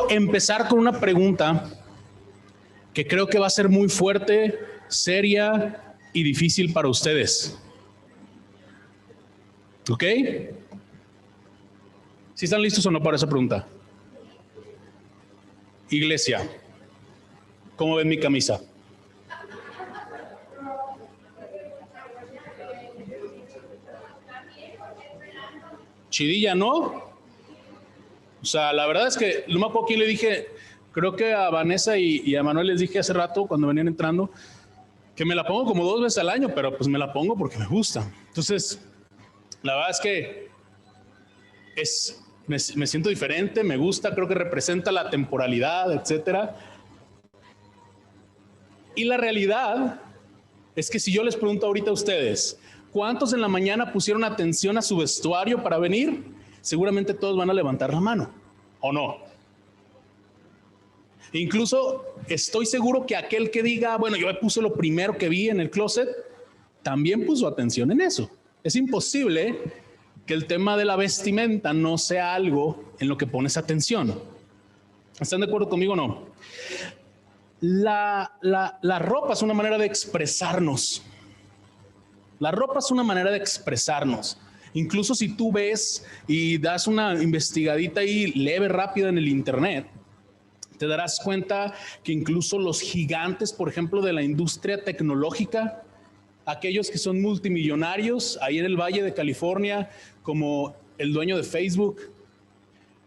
empezar con una pregunta que creo que va a ser muy fuerte, seria y difícil para ustedes. ¿Ok? ¿Sí están listos o no para esa pregunta? Iglesia, ¿cómo ven mi camisa? Chidilla, ¿no? O sea, la verdad es que no me acuerdo quién le dije, creo que a Vanessa y a Manuel les dije hace rato cuando venían entrando que me la pongo como 2 veces al año, pero pues me la pongo porque me gusta. Entonces, la verdad es que me siento diferente, me gusta, creo que representa la temporalidad, etcétera. Y la realidad es que si yo les pregunto ahorita a ustedes, ¿cuántos en la mañana pusieron atención a su vestuario para venir? Seguramente todos van a levantar la mano, ¿o no? Incluso estoy seguro que aquel que diga, bueno, yo puse lo primero que vi en el closet, también puso atención en eso. Es imposible que el tema de la vestimenta no sea algo en lo que pones atención. ¿Están de acuerdo conmigo o no? La ropa es una manera de expresarnos. La ropa es una manera de expresarnos. Incluso si tú ves y das una investigadita ahí leve, rápida en el internet, te darás cuenta que incluso los gigantes, por ejemplo, de la industria tecnológica, aquellos que son multimillonarios ahí en el Valle de California, como el dueño de Facebook,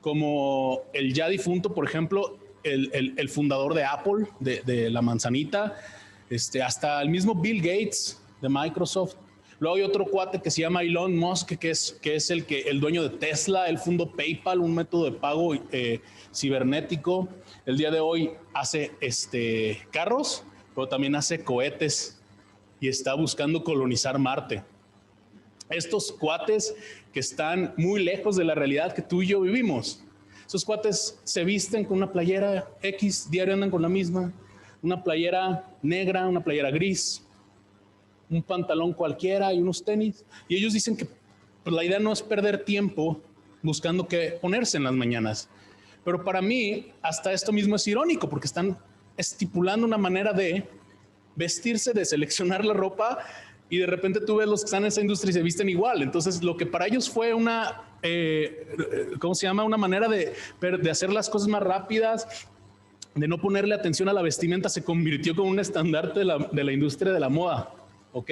como el ya difunto, por ejemplo, el fundador de Apple, de la manzanita, hasta el mismo Bill Gates de Microsoft. Luego hay otro cuate que se llama Elon Musk, que es el dueño de Tesla. Él fundó PayPal, un método de pago cibernético. El día de hoy hace carros, pero también hace cohetes y está buscando colonizar Marte. Estos cuates que están muy lejos de la realidad que tú y yo vivimos. Esos cuates se visten con una playera X, diario andan con la misma, una playera negra, una playera gris, un pantalón cualquiera y unos tenis. Y ellos dicen que pues, la idea no es perder tiempo buscando qué ponerse en las mañanas. Pero para mí, hasta esto mismo es irónico, porque están estipulando una manera de vestirse, de seleccionar la ropa, y de repente tú ves los que están en esa industria y se visten igual. Entonces, lo que para ellos fue una, ¿cómo se llama? Una manera de hacer las cosas más rápidas, de no ponerle atención a la vestimenta, se convirtió como un estandarte de la industria de la moda. ¿Ok?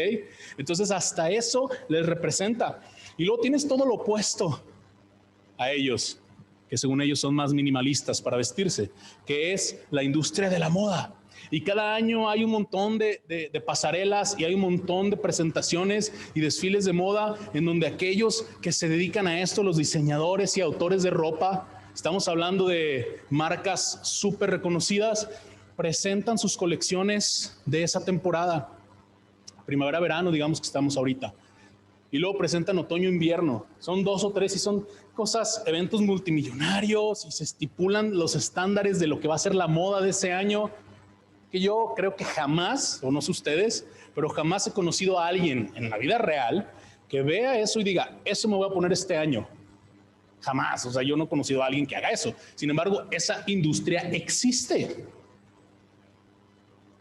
Entonces, hasta eso les representa. Y luego tienes todo lo opuesto a ellos, que según ellos son más minimalistas para vestirse, que es la industria de la moda. Y cada año hay un montón de pasarelas y hay un montón de presentaciones y desfiles de moda en donde aquellos que se dedican a esto, los diseñadores y autores de ropa, estamos hablando de marcas súper reconocidas, presentan sus colecciones de esa temporada, primavera-verano, digamos que estamos ahorita. Y luego presentan otoño-invierno. Son 2 o 3 y son cosas, eventos multimillonarios y se estipulan los estándares de lo que va a ser la moda de ese año, que yo creo que jamás, o no sé ustedes, pero jamás he conocido a alguien en la vida real que vea eso y diga, eso me voy a poner este año. Jamás, o sea, yo no he conocido a alguien que haga eso. Sin embargo, esa industria existe.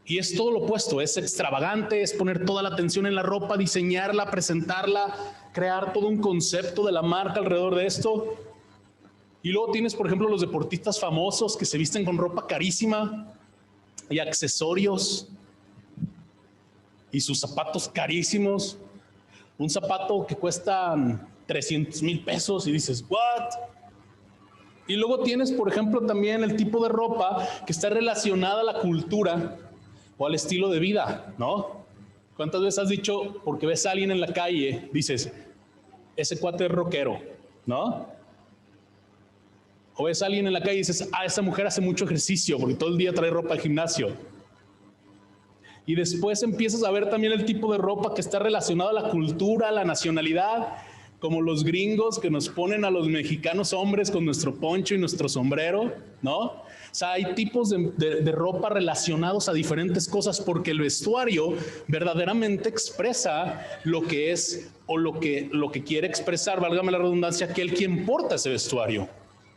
Y es todo lo opuesto, es extravagante, es poner toda la atención en la ropa, diseñarla, presentarla, crear todo un concepto de la marca alrededor de esto. Y luego tienes, por ejemplo, los deportistas famosos que se visten con ropa carísima y accesorios y sus zapatos carísimos. Un zapato que cuesta 300,000 pesos y dices, ¿what? Y luego tienes, por ejemplo, también el tipo de ropa que está relacionada a la cultura o al estilo de vida, ¿no? ¿Cuántas veces has dicho, porque ves a alguien en la calle, dices, ese cuate es rockero, ¿no? O ves a alguien en la calle y dices, esa mujer hace mucho ejercicio porque todo el día trae ropa de gimnasio. Y después empiezas a ver también el tipo de ropa que está relacionado a la cultura, a la nacionalidad, como los gringos que nos ponen a los mexicanos hombres con nuestro poncho y nuestro sombrero, ¿no? O sea, hay tipos de ropa relacionados a diferentes cosas porque el vestuario verdaderamente expresa lo que es o lo que quiere expresar, válgame la redundancia, aquel quien porta ese vestuario.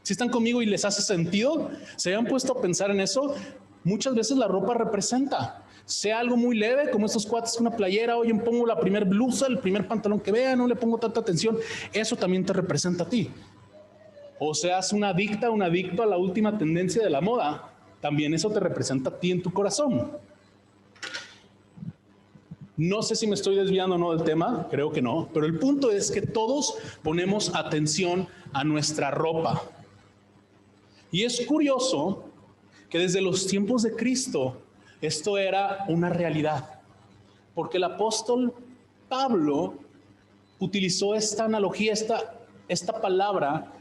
Si están conmigo y les hace sentido, se han puesto a pensar en eso. Muchas veces la ropa representa, sea algo muy leve, como estos cuates, una playera, oye, pongo la primer blusa, el primer pantalón que vea, no le pongo tanta atención, eso también te representa a ti. O seas una adicta, un adicto a la última tendencia de la moda, también eso te representa a ti en tu corazón. No sé si me estoy desviando o no del tema, creo que no, pero el punto es que todos ponemos atención a nuestra ropa. Y es curioso que desde los tiempos de Cristo esto era una realidad, porque el apóstol Pablo utilizó esta analogía, esta palabra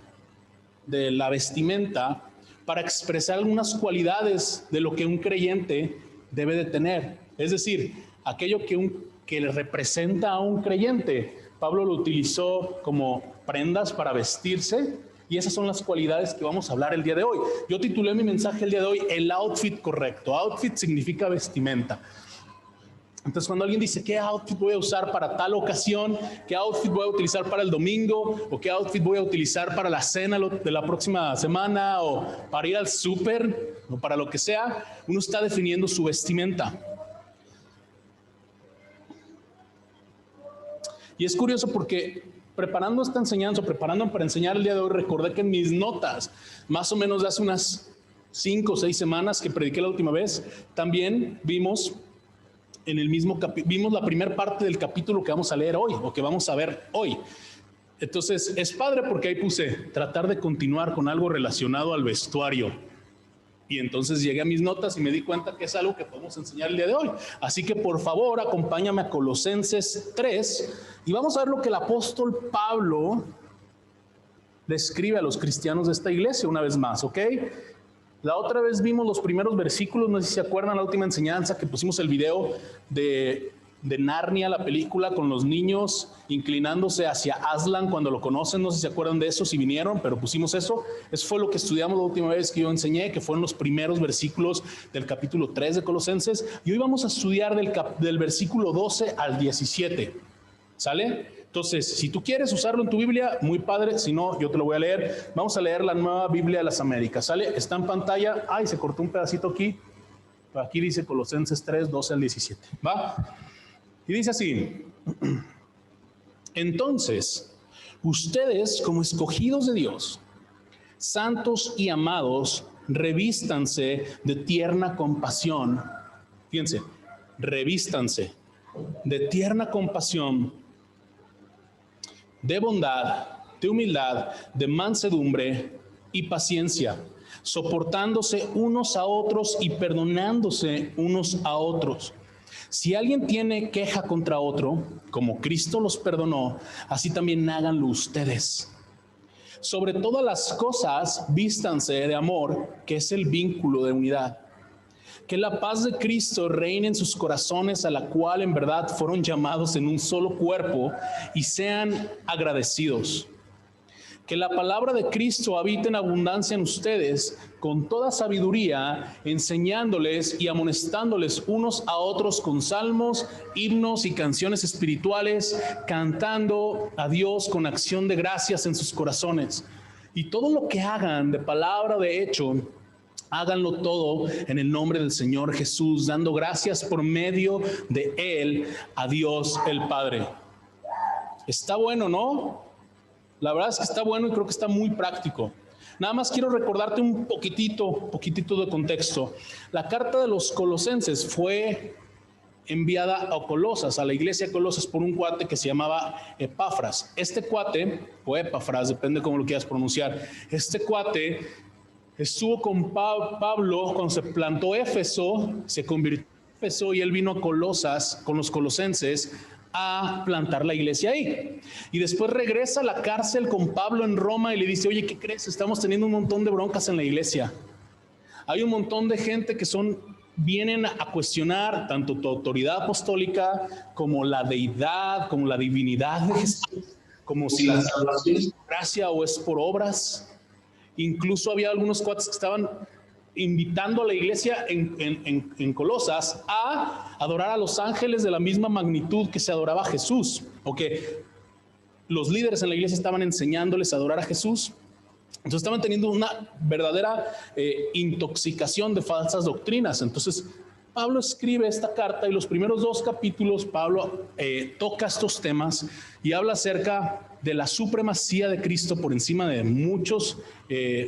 de la vestimenta para expresar algunas cualidades de lo que un creyente debe de tener. Es decir, aquello que le representa a un creyente. Pablo lo utilizó como prendas para vestirse, y esas son las cualidades que vamos a hablar el día de hoy. Yo titulé mi mensaje el día de hoy, el outfit correcto. Outfit significa vestimenta. Entonces, cuando alguien dice, ¿qué outfit voy a usar para tal ocasión? ¿Qué outfit voy a utilizar para el domingo? ¿O qué outfit voy a utilizar para la cena de la próxima semana? ¿O para ir al súper? ¿O para lo que sea? Uno está definiendo su vestimenta. Y es curioso porque preparando esta enseñanza, preparándome para enseñar el día de hoy, recordé que en mis notas, más o menos de hace unas 5 o 6 semanas que prediqué la última vez, también vimos en el mismo vimos la primera parte del capítulo que vamos a leer hoy, o que vamos a ver hoy. Entonces, es padre porque ahí puse, tratar de continuar con algo relacionado al vestuario. Y entonces llegué a mis notas y me di cuenta que es algo que podemos enseñar el día de hoy. Así que por favor, acompáñame a Colosenses 3 y vamos a ver lo que el apóstol Pablo le escribe a los cristianos de esta iglesia una vez más, ¿ok? La otra vez vimos los primeros versículos, no sé si se acuerdan la última enseñanza que pusimos el video de Narnia, la película con los niños inclinándose hacia Aslan cuando lo conocen, no sé si se acuerdan de eso, si vinieron, pero pusimos eso. Eso fue lo que estudiamos la última vez que yo enseñé, que fueron los primeros versículos del capítulo 3 de Colosenses, y hoy vamos a estudiar del versículo 12 al 17, ¿sale? Entonces, si tú quieres usarlo en tu Biblia, muy padre, si no, yo te lo voy a leer. Vamos a leer la Nueva Biblia de las Américas, ¿sale? Está en pantalla. Ay, se cortó un pedacito aquí. Aquí dice Colosenses 3, 12 al 17, ¿va? Y dice así: entonces, ustedes como escogidos de Dios, santos y amados, revístanse de tierna compasión. Fíjense, revístanse de tierna compasión, de bondad, de humildad, de mansedumbre y paciencia, soportándose unos a otros y perdonándose unos a otros. Si alguien tiene queja contra otro, como Cristo los perdonó, así también háganlo ustedes. Sobre todas las cosas, vístanse de amor, que es el vínculo de unidad. Que la paz de Cristo reine en sus corazones, a la cual en verdad fueron llamados en un solo cuerpo, y sean agradecidos. Que la palabra de Cristo habite en abundancia en ustedes, con toda sabiduría, enseñándoles y amonestándoles unos a otros con salmos, himnos y canciones espirituales, cantando a Dios con acción de gracias en sus corazones. Y todo lo que hagan de palabra o de hecho, háganlo todo en el nombre del Señor Jesús, dando gracias por medio de Él a Dios el Padre. Está bueno, ¿no? La verdad es que está bueno y creo que está muy práctico. Nada más quiero recordarte un poquitito de contexto. La carta de los Colosenses fue enviada a Colosas, a la iglesia de Colosas, por un cuate que se llamaba Epafras. Este cuate, o Epafras, depende cómo lo quieras pronunciar, este cuate estuvo con Pablo cuando se plantó Éfeso, se convirtió en Éfeso y él vino a Colosas con los colosenses a plantar la iglesia ahí. Y después regresa a la cárcel con Pablo en Roma y le dice, oye, ¿qué crees? Estamos teniendo un montón de broncas en la iglesia. Hay un montón de gente que vienen a cuestionar tanto tu autoridad apostólica como la deidad, como la divinidad de Jesús, como si la salvación es por gracia o es por obras. Incluso había algunos cuates que estaban invitando a la iglesia en Colosas a adorar a los ángeles de la misma magnitud que se adoraba a Jesús, o que los líderes en la iglesia estaban enseñándoles a adorar a Jesús. Entonces estaban teniendo una verdadera intoxicación de falsas doctrinas. Entonces Pablo escribe esta carta y los primeros 2 capítulos Pablo toca estos temas y habla acerca de la supremacía de Cristo por encima de muchos,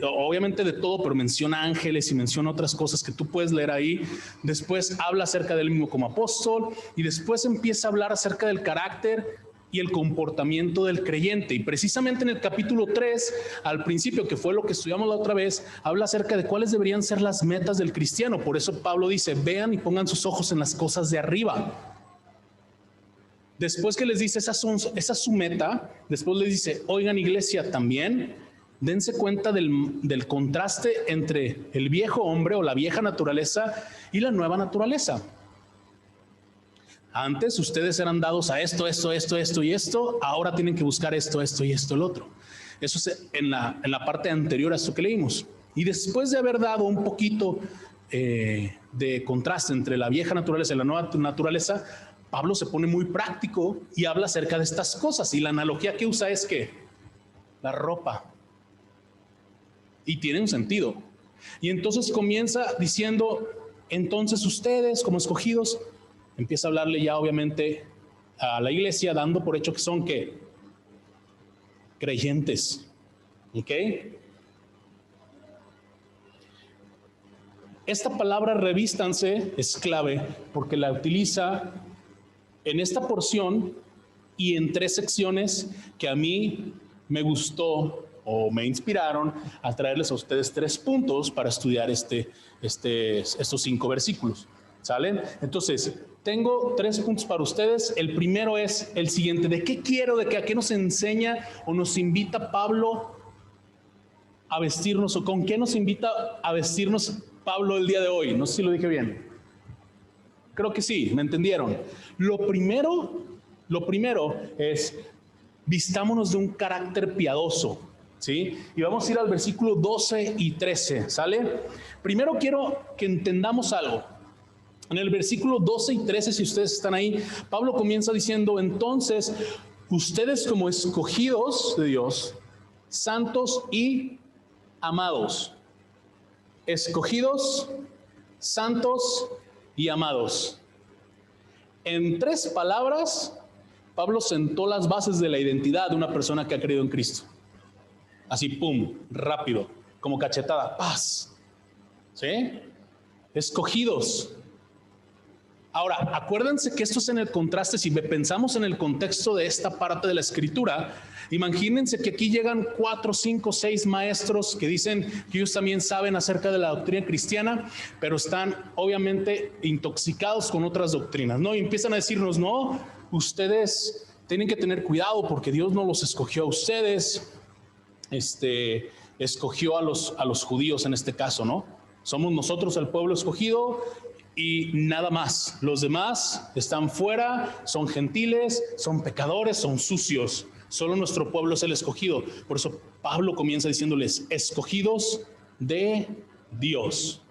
obviamente de todo, pero menciona ángeles y menciona otras cosas que tú puedes leer ahí. Después habla acerca de él mismo como apóstol y después empieza a hablar acerca del carácter y el comportamiento del creyente. Y precisamente en el capítulo 3, al principio, que fue lo que estudiamos la otra vez, habla acerca de cuáles deberían ser las metas del cristiano. Por eso Pablo dice, vean y pongan sus ojos en las cosas de arriba. Después que les dice, esa es su meta, después les dice, oigan iglesia, también dense cuenta del contraste entre el viejo hombre o la vieja naturaleza y la nueva naturaleza. Antes ustedes eran dados a esto y esto, ahora tienen que buscar esto y esto, el otro. Eso es en la parte anterior a esto que leímos. Y después de haber dado un poquito de contraste entre la vieja naturaleza y la nueva naturaleza, Pablo se pone muy práctico y habla acerca de estas cosas. Y la analogía que usa es que la ropa. Y tiene un sentido. Y entonces comienza diciendo, entonces ustedes como escogidos, empieza a hablarle ya obviamente a la iglesia, dando por hecho que son ¿qué? Creyentes. ¿Ok? Esta palabra revístanse es clave porque la utiliza en esta porción y en 3 secciones que a mí me gustó o me inspiraron a traerles a ustedes 3 puntos para estudiar estos 5 versículos. ¿Salen? Entonces, tengo 3 puntos para ustedes. El primero es el siguiente. ¿De qué quiero? ¿De qué a qué nos enseña o nos invita Pablo a vestirnos? ¿O con qué nos invita a vestirnos Pablo el día de hoy? No sé si lo dije bien. Creo que sí, me entendieron. Lo primero es vistámonos de un carácter piadoso. ¿Sí? Y vamos a ir al versículo 12 y 13. ¿Sale? Primero quiero que entendamos algo. En el versículo 12 y 13, si ustedes están ahí, Pablo comienza diciendo, entonces, ustedes como escogidos de Dios, santos y amados. Escogidos, santos y amados. En 3 palabras, Pablo sentó las bases de la identidad de una persona que ha creído en Cristo. Así, pum, rápido, como cachetada, paz. ¿Sí? Escogidos. Ahora, acuérdense que esto es en el contraste, si pensamos en el contexto de esta parte de la escritura, imagínense que aquí llegan 4, 5, 6 maestros que dicen que ellos también saben acerca de la doctrina cristiana, pero están obviamente intoxicados con otras doctrinas, ¿no? Y empiezan a decirnos, no, ustedes tienen que tener cuidado porque Dios no los escogió a ustedes, escogió a los judíos en este caso, ¿no? Somos nosotros el pueblo escogido y nada más. Los demás están fuera, son gentiles, son pecadores, son sucios. Solo nuestro pueblo es el escogido. Por eso Pablo comienza diciéndoles, escogidos de Dios.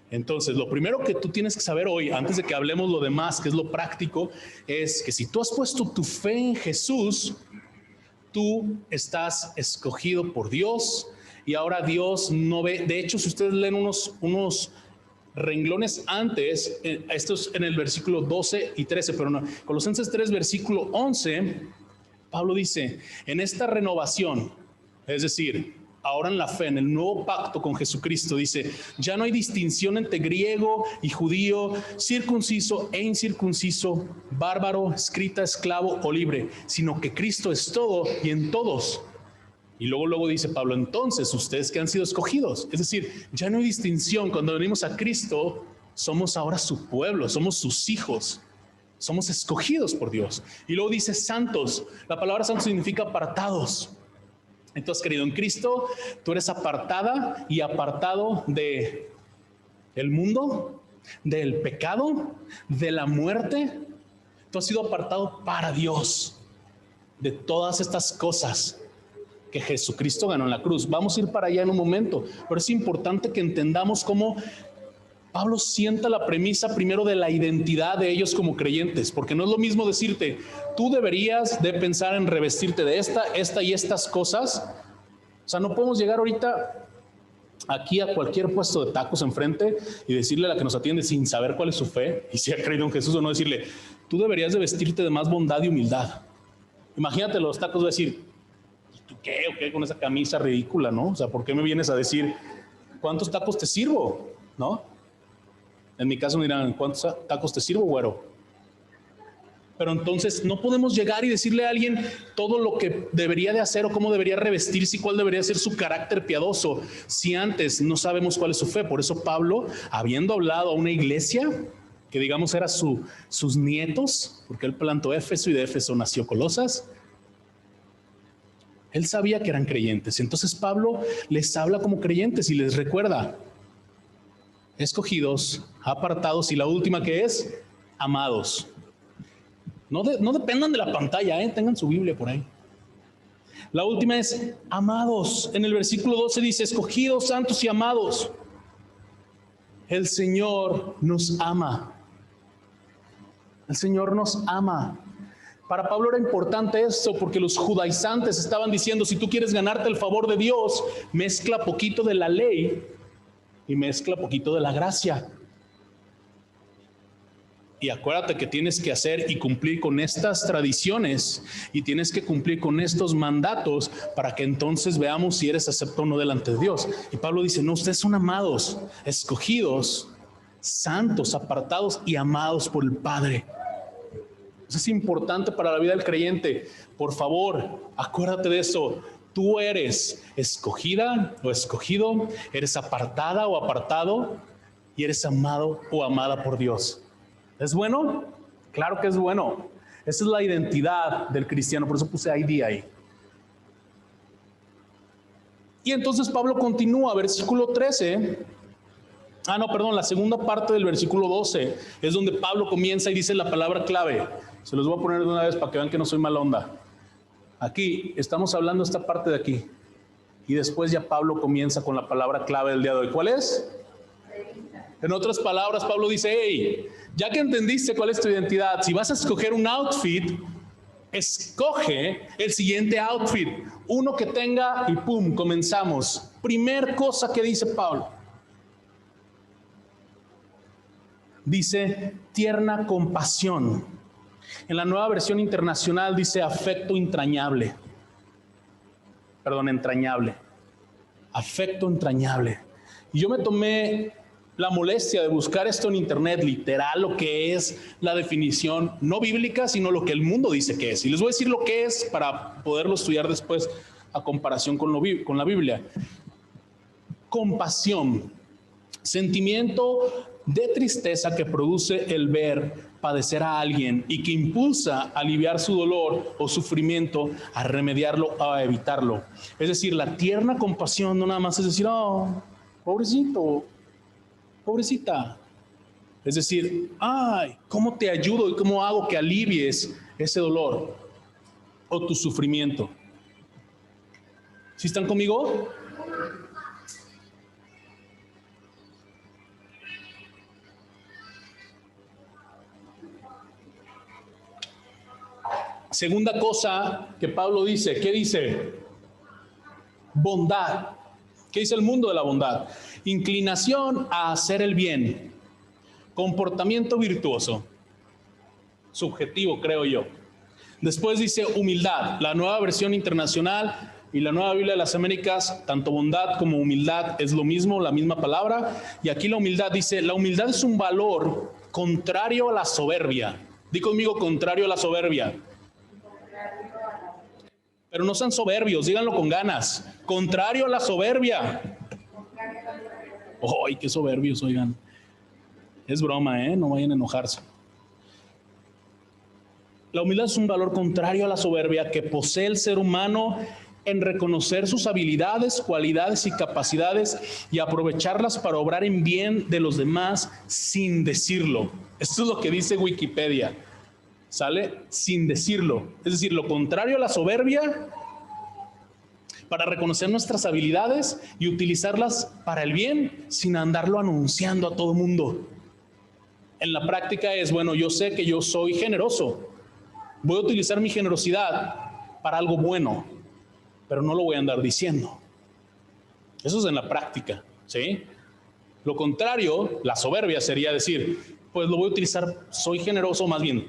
Entonces, lo primero que tú tienes que saber hoy, antes de que hablemos lo demás, que es lo práctico, es que si tú has puesto tu fe en Jesús, tú estás escogido por Dios y ahora Dios no ve. De hecho, si ustedes leen unos renglones antes, esto es en el versículo 12 y 13, pero no, Colosenses 3, versículo 11, Pablo dice, en esta renovación, es decir, ahora en la fe, en el nuevo pacto con Jesucristo, dice, ya no hay distinción entre griego y judío, circunciso e incircunciso, bárbaro, escrita, esclavo o libre, sino que Cristo es todo y en todos. Y luego dice Pablo, entonces ustedes que han sido escogidos, es decir, ya no hay distinción. Cuando venimos a Cristo, somos ahora su pueblo, somos sus hijos, somos escogidos por Dios. Y luego dice santos. La palabra santo significa apartados. Entonces, querido, en Cristo tú eres apartada y apartado de el mundo, del pecado, de la muerte. Tú has sido apartado para Dios de todas estas cosas que Jesucristo ganó en la cruz. Vamos a ir para allá en un momento, pero es importante que entendamos cómo Pablo sienta la premisa primero de la identidad de ellos como creyentes, porque no es lo mismo decirte, tú deberías de pensar en revestirte de esta y estas cosas, O sea, no podemos llegar ahorita aquí a cualquier puesto de tacos enfrente y decirle a la que nos atiende sin saber cuál es su fe y si ha creído en Jesús o no, decirle, tú deberías de vestirte de más bondad y humildad. Imagínate los tacos, va a decir, ¿tú qué o qué con esa camisa ridícula, no? O sea, ¿por qué me vienes a decir cuántos tacos te sirvo? ¿No? En mi caso me dirán, ¿cuántos tacos te sirvo, güero? Pero entonces no podemos llegar y decirle a alguien todo lo que debería de hacer o cómo debería revestirse y cuál debería ser su carácter piadoso si antes no sabemos cuál es su fe. Por eso Pablo, habiendo hablado a una iglesia que digamos era sus nietos, porque él plantó Éfeso y de Éfeso nació Colosas, él sabía que eran creyentes. Entonces Pablo les habla como creyentes y les recuerda, escogidos, apartados y la última que es, amados. No dependan de la pantalla, tengan su Biblia por ahí. La última es amados. En el versículo 12 dice, escogidos, santos y amados. El Señor nos ama. El Señor nos ama. Para Pablo era importante esto porque los judaizantes estaban diciendo, si tú quieres ganarte el favor de Dios, mezcla poquito de la ley y mezcla poquito de la gracia. Y acuérdate que tienes que hacer y cumplir con estas tradiciones y tienes que cumplir con estos mandatos para que entonces veamos si eres acepto o no delante de Dios. Y Pablo dice, no, ustedes son amados, escogidos, santos, apartados y amados por el Padre. Eso es importante para la vida del creyente. Por favor, acuérdate de eso. Tú eres escogida o escogido, eres apartada o apartado y eres amado o amada por Dios. ¿Es bueno? Claro que es bueno. Esa es la identidad del cristiano, por eso puse ID ahí. Y entonces Pablo continúa, versículo 13. La segunda parte del versículo 12 es donde Pablo comienza y dice la palabra clave. Se los voy a poner de una vez para que vean que no soy mala onda. Aquí estamos hablando esta parte de aquí. Y después ya Pablo comienza con la palabra clave del día de hoy. ¿Cuál es? En otras palabras, Pablo dice, hey, ya que entendiste cuál es tu identidad, si vas a escoger un outfit, escoge el siguiente outfit, uno que tenga y pum, comenzamos. Primer cosa que dice Pablo. Dice tierna compasión. En la Nueva Versión Internacional dice afecto entrañable. Entrañable. Afecto entrañable. Y yo me tomé la molestia de buscar esto en internet, literal, lo que es la definición no bíblica, sino lo que el mundo dice que es. Y les voy a decir lo que es para poderlo estudiar después a comparación con la Biblia. Compasión, sentimiento de tristeza que produce el ver padecer a alguien y que impulsa a aliviar su dolor o sufrimiento, a remediarlo, a evitarlo. Es decir, la tierna compasión no nada más es decir, oh, pobrecito, pobrecita. Es decir, ay, ¿cómo te ayudo y cómo hago que alivies ese dolor o tu sufrimiento? ¿Sí están conmigo? Segunda cosa que Pablo dice, ¿qué dice? Bondad. ¿Qué dice el mundo de la bondad? Inclinación a hacer el bien. Comportamiento virtuoso. Subjetivo, creo yo. Después dice humildad. La Nueva Versión Internacional y la Nueva Biblia de las Américas, tanto bondad como humildad es lo mismo, la misma palabra. Y aquí la humildad dice, la humildad es un valor contrario a la soberbia. Di conmigo, contrario a la soberbia. Pero no sean soberbios, díganlo con ganas. Contrario a la soberbia. ¡Ay, qué soberbios, oigan! Es broma, no vayan a enojarse. La humildad es un valor contrario a la soberbia que posee el ser humano en reconocer sus habilidades, cualidades y capacidades y aprovecharlas para obrar en bien de los demás sin decirlo. Esto es lo que dice Wikipedia. ¿Sale? Sin decirlo. Es decir, lo contrario a la soberbia, para reconocer nuestras habilidades y utilizarlas para el bien sin andarlo anunciando a todo mundo. En la práctica es, bueno, yo sé que yo soy generoso. Voy a utilizar mi generosidad para algo bueno, pero no lo voy a andar diciendo. Eso es en la práctica, ¿sí? Lo contrario, la soberbia sería decir, pues lo voy a utilizar, soy generoso, más bien,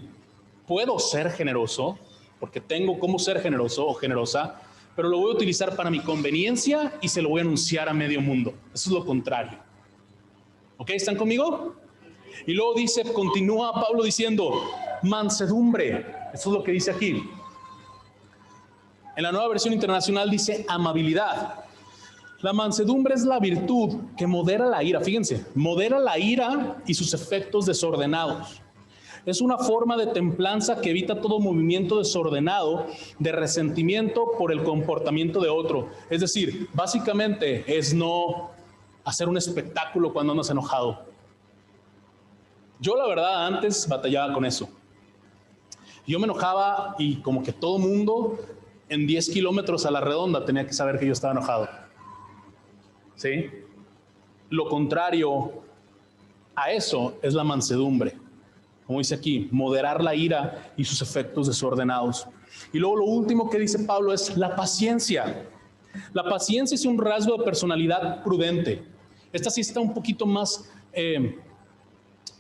puedo ser generoso, porque tengo cómo ser generoso o generosa, pero lo voy a utilizar para mi conveniencia y se lo voy a anunciar a medio mundo. Eso es lo contrario. ¿Ok? ¿Están conmigo? Y luego dice, continúa Pablo diciendo, mansedumbre. Eso es lo que dice aquí. En la Nueva Versión Internacional dice amabilidad. La mansedumbre es la virtud que modera la ira. Fíjense, modera la ira y sus efectos desordenados. Es una forma de templanza que evita todo movimiento desordenado de resentimiento por el comportamiento de otro. Es decir, básicamente es no hacer un espectáculo cuando andas enojado. Yo la verdad antes batallaba con eso. Yo me enojaba y como que todo mundo en 10 kilómetros a la redonda tenía que saber que yo estaba enojado. ¿Sí? Lo contrario a eso es la mansedumbre. Como dice aquí, moderar la ira y sus efectos desordenados. Y luego lo último que dice Pablo es la paciencia. La paciencia es un rasgo de personalidad prudente. Esta sí está un poquito más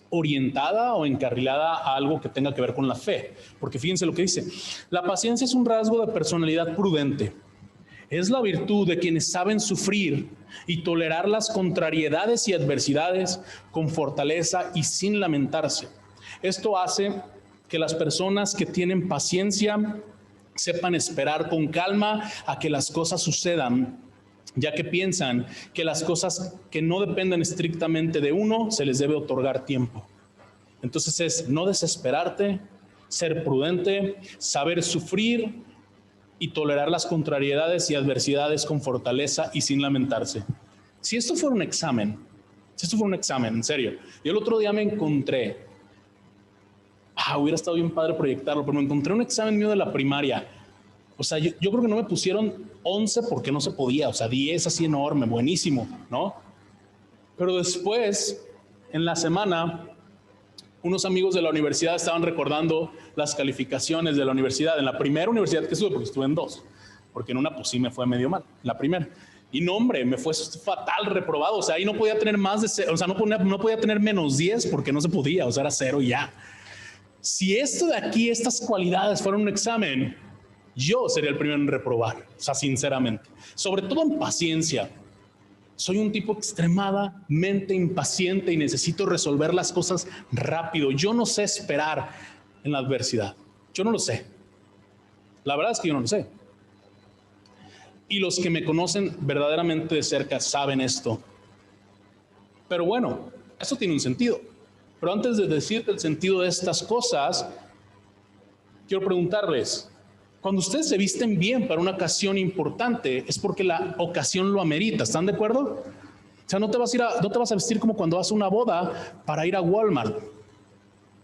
orientada o encarrilada a algo que tenga que ver con la fe. Porque fíjense lo que dice. La paciencia es un rasgo de personalidad prudente. Es la virtud de quienes saben sufrir y tolerar las contrariedades y adversidades con fortaleza y sin lamentarse. Esto hace que las personas que tienen paciencia sepan esperar con calma a que las cosas sucedan, ya que piensan que las cosas que no dependen estrictamente de uno se les debe otorgar tiempo. Entonces es no desesperarte, ser prudente, saber sufrir y tolerar las contrariedades y adversidades con fortaleza y sin lamentarse. Si esto fuera un examen, en serio, yo el otro día me encontré, hubiera estado bien padre proyectarlo, pero me encontré un examen mío de la primaria. O sea, yo creo que no me pusieron 11 porque no se podía, o sea, 10 así enorme, buenísimo, ¿no? Pero después, en la semana, unos amigos de la universidad estaban recordando las calificaciones de la universidad, en la primera universidad que estuve, porque estuve en 2, porque en una pues sí me fue medio mal, la primera. Y no, hombre, me fue fatal, reprobado, o sea, ahí no podía tener más de 0, o sea, no podía tener menos 10 porque no se podía, o sea, era 0 y ya. Si esto de aquí, estas cualidades fueran un examen, yo sería el primero en reprobar, o sea, sinceramente. Sobre todo en paciencia. Soy un tipo extremadamente impaciente y necesito resolver las cosas rápido. Yo no sé esperar en la adversidad. Yo no lo sé. La verdad es que yo no lo sé. Y los que me conocen verdaderamente de cerca saben esto. Pero bueno, eso tiene un sentido. Pero antes de decirte el sentido de estas cosas, quiero preguntarles, cuando ustedes se visten bien para una ocasión importante, es porque la ocasión lo amerita, ¿están de acuerdo? O sea, no te vas a vestir como cuando vas a una boda para ir a Walmart.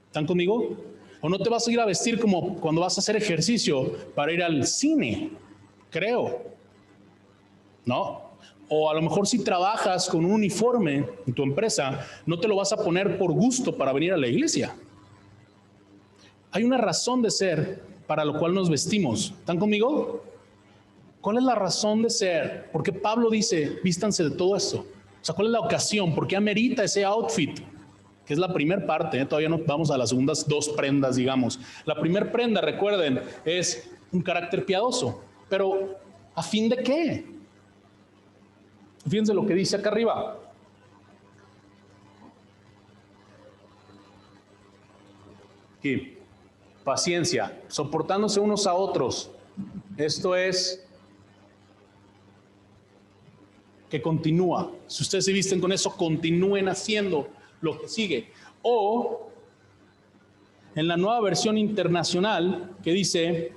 ¿Están conmigo? O no te vas a ir a vestir como cuando vas a hacer ejercicio para ir al cine, creo. ¿No? O a lo mejor si trabajas con un uniforme en tu empresa, no te lo vas a poner por gusto para venir a la iglesia. Hay una razón de ser para lo cual nos vestimos. ¿Están conmigo? ¿Cuál es la razón de ser? ¿Por qué Pablo dice, vístanse de todo esto? O sea, ¿cuál es la ocasión? ¿Por qué amerita ese outfit? Que es la primera parte, todavía no vamos a las segundas 2 prendas, digamos. La primera prenda, recuerden, es un carácter piadoso. Pero, ¿a fin de qué? Fíjense lo que dice acá arriba. Aquí. Paciencia, soportándose unos a otros. Esto es que continúa. Si ustedes se visten con eso, continúen haciendo lo que sigue. O en la Nueva Versión Internacional que dice,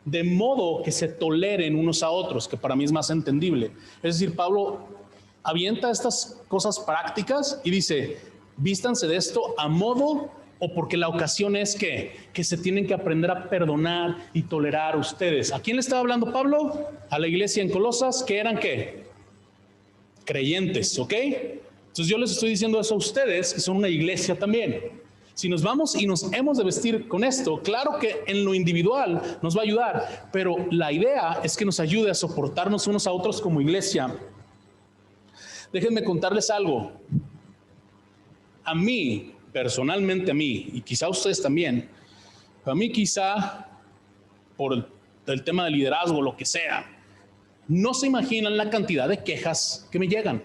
de modo que se toleren unos a otros, que para mí es más entendible. Es decir, Pablo avienta estas cosas prácticas y dice, vístanse de esto a modo o porque la ocasión es que se tienen que aprender a perdonar y tolerar ustedes. ¿A quién le estaba hablando Pablo? A la iglesia en Colosas, que eran ¿qué? Creyentes, ¿ok? Entonces yo les estoy diciendo eso a ustedes, que son una iglesia también. Si nos vamos y nos hemos de vestir con esto, claro que en lo individual nos va a ayudar, pero la idea es que nos ayude a soportarnos unos a otros como iglesia déjenme contarles algo. A mí, personalmente a mí, y quizá a ustedes también, a mí quizá por el tema de liderazgo, lo que sea, no se imaginan la cantidad de quejas que me llegan.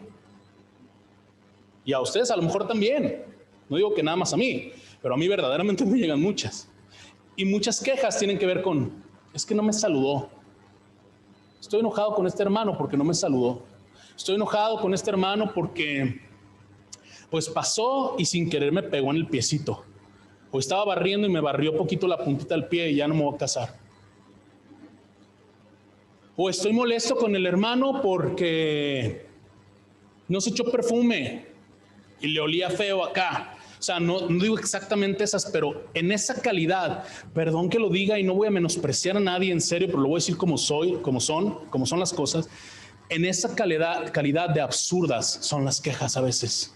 Y a ustedes a lo mejor también. No digo que nada más a mí, pero a mí verdaderamente me llegan muchas. Y muchas quejas tienen que ver con, es que no me saludó. Estoy enojado con este hermano porque no me saludó. Estoy enojado con este hermano porque pues pasó y sin querer me pegó en el piecito. O estaba barriendo y me barrió poquito la puntita del pie y ya no me voy a casar. O estoy molesto con el hermano porque no se echó perfume y le olía feo acá. O sea, no digo exactamente esas, pero en esa calidad, perdón que lo diga y no voy a menospreciar a nadie en serio, pero lo voy a decir como son las cosas. En esa calidad de absurdas son las quejas a veces.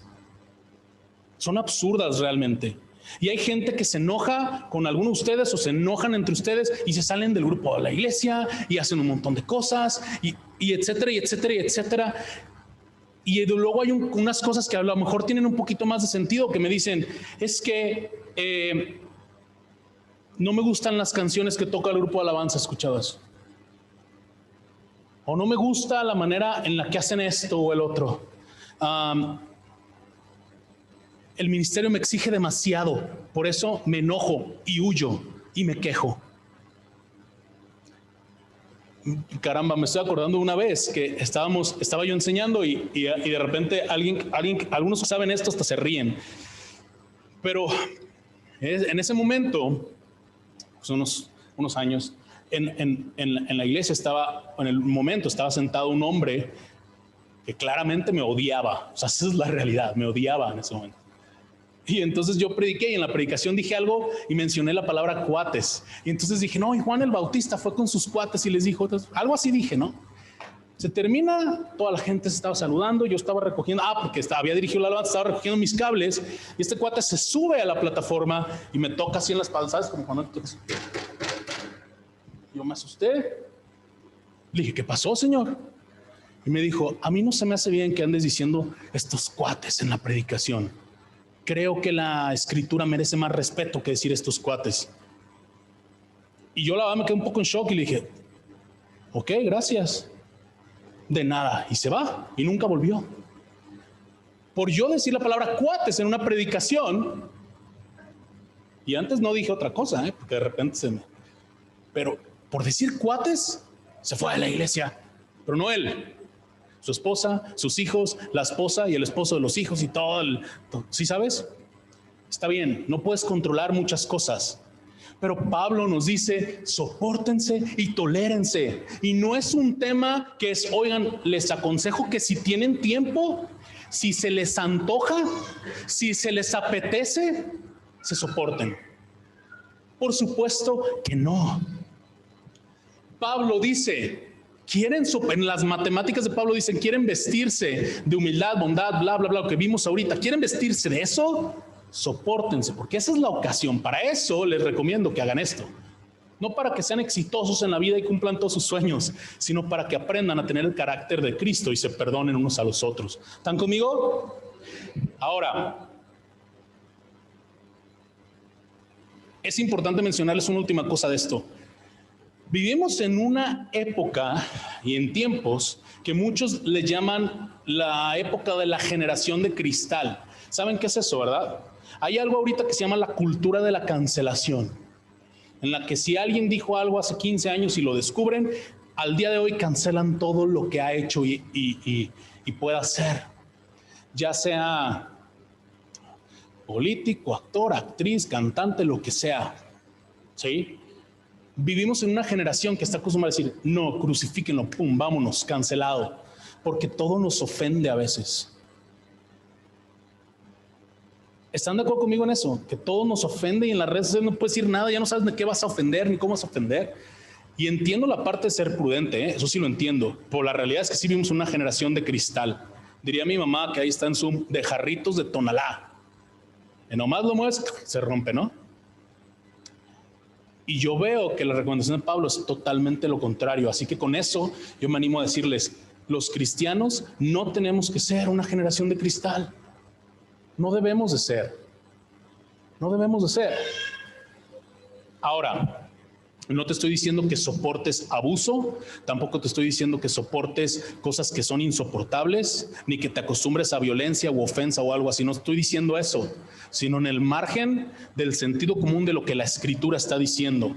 Son absurdas realmente. Y hay gente que se enoja con alguno de ustedes o se enojan entre ustedes y se salen del grupo de la iglesia y hacen un montón de cosas y etcétera, y etcétera, y etcétera. Y luego hay unas cosas que a lo mejor tienen un poquito más de sentido, que me dicen, es que no me gustan las canciones que toca el grupo de alabanza, ¿escuchado eso? O no me gusta la manera en la que hacen esto o el otro. El ministerio me exige demasiado, por eso me enojo y huyo y me quejo. Caramba, me estoy acordando una vez que estaba yo enseñando y de repente algunos que saben esto hasta se ríen. Pero en ese momento, pues unos años, en la iglesia en el momento estaba sentado un hombre que claramente me odiaba. O sea, esa es la realidad, me odiaba en ese momento. Y entonces yo prediqué y en la predicación dije algo y mencioné la palabra cuates. Y entonces dije, no, y Juan el Bautista fue con sus cuates y les dijo, algo así dije, ¿no? Se termina, toda la gente se estaba saludando, yo estaba recogiendo, porque había dirigido la alabanza, estaba recogiendo mis cables y este cuate se sube a la plataforma y me toca así en la espalda, ¿sabes? Como cuando yo me asusté. Le dije, ¿qué pasó, señor? Y me dijo, a mí no se me hace bien que andes diciendo estos cuates en la predicación. Creo que la escritura merece más respeto que decir estos cuates. Y yo la verdad me quedé un poco en shock y le dije, ok, gracias. De nada. Y se va y nunca volvió. Por yo decir la palabra cuates en una predicación, y antes no dije otra cosa, porque de repente pero por decir cuates, se fue de la iglesia. Pero no él. Su esposa, sus hijos, la esposa y el esposo de los hijos y todo. ¿Sí sabes? Está bien, no puedes controlar muchas cosas. Pero Pablo nos dice, sopórtense y tolérense. Y no es un tema que es, oigan, les aconsejo que si tienen tiempo, si se les antoja, si se les apetece, se soporten. Por supuesto que no. Pablo dice, en las matemáticas de Pablo dicen, quieren vestirse de humildad, bondad, bla, bla, bla, lo que vimos ahorita. ¿Quieren vestirse de eso? Sopórtense, porque esa es la ocasión. Para eso les recomiendo que hagan esto. No para que sean exitosos en la vida y cumplan todos sus sueños, sino para que aprendan a tener el carácter de Cristo y se perdonen unos a los otros. ¿Están conmigo? Ahora, es importante mencionarles una última cosa de esto. Vivimos en una época y en tiempos que muchos le llaman la época de la generación de cristal. ¿Saben qué es eso, verdad? Hay algo ahorita que se llama la cultura de la cancelación, en la que si alguien dijo algo hace 15 años y lo descubren, al día de hoy cancelan todo lo que ha hecho y pueda hacer, ya sea político, actor, actriz, cantante, lo que sea, ¿sí? Vivimos en una generación que está acostumbrada a decir, no, crucifíquenlo, pum, vámonos, cancelado, porque todo nos ofende a veces. ¿Están de acuerdo conmigo en eso? Que todo nos ofende y en las redes sociales no puedes decir nada, ya no sabes de qué vas a ofender ni cómo vas a ofender. Y entiendo la parte de ser prudente, eso sí lo entiendo, pero la realidad es que sí vivimos una generación de cristal. Diría mi mamá que ahí está en Zoom, de jarritos de Tonalá. Y nomás lo mueves, se rompe, ¿no? Y yo veo que la recomendación de Pablo es totalmente lo contrario. Así que con eso yo me animo a decirles, los cristianos no tenemos que ser una generación de cristal. No debemos de ser. No debemos de ser. Ahora, no te estoy diciendo que soportes abuso, tampoco te estoy diciendo que soportes cosas que son insoportables, ni que te acostumbres a violencia u ofensa o algo así. No estoy diciendo eso, sino en el margen del sentido común de lo que la Escritura está diciendo.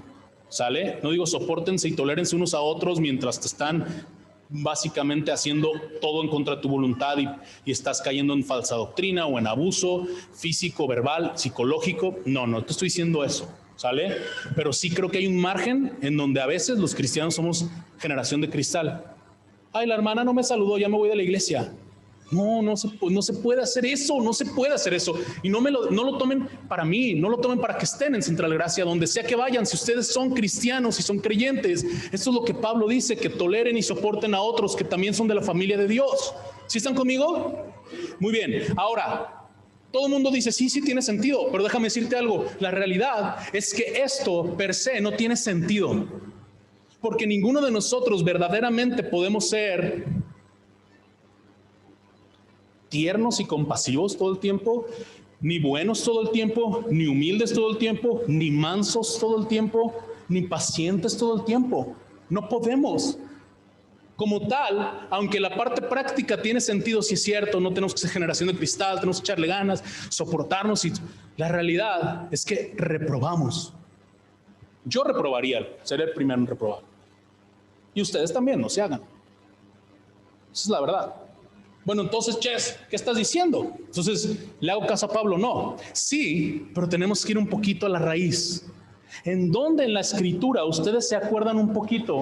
¿Sale? No digo sopórtense y tolérense unos a otros mientras te están básicamente haciendo todo en contra de tu voluntad y estás cayendo en falsa doctrina o en abuso físico, verbal, psicológico. No te estoy diciendo eso. ¿Sale? Pero sí creo que hay un margen en donde a veces los cristianos somos generación de cristal. Ay, la hermana no me saludó, ya me voy de la iglesia. No se puede hacer eso, no se puede hacer eso. Y no lo tomen para mí, no lo tomen para que estén en Central Gracia, donde sea que vayan. Si ustedes son cristianos y son creyentes, esto es lo que Pablo dice, que toleren y soporten a otros que también son de la familia de Dios. ¿Sí están conmigo? Muy bien, ahora, todo el mundo dice, sí tiene sentido, pero déjame decirte algo, la realidad es que esto per se no tiene sentido, porque ninguno de nosotros verdaderamente podemos ser tiernos y compasivos todo el tiempo, ni buenos todo el tiempo, ni humildes todo el tiempo, ni mansos todo el tiempo, ni pacientes todo el tiempo. No podemos. Como tal, aunque la parte práctica tiene sentido, si es cierto, no tenemos que ser generación de cristal, tenemos que echarle ganas, soportarnos, y la realidad es que reprobamos. Yo reprobaría, sería el primero en reprobar. Y ustedes también, no se hagan. Esa es la verdad. Bueno, entonces, Ches, ¿qué estás diciendo? Entonces, ¿le hago caso a Pablo? No. Sí, pero tenemos que ir un poquito a la raíz. ¿En dónde en la Escritura ustedes se acuerdan un poquito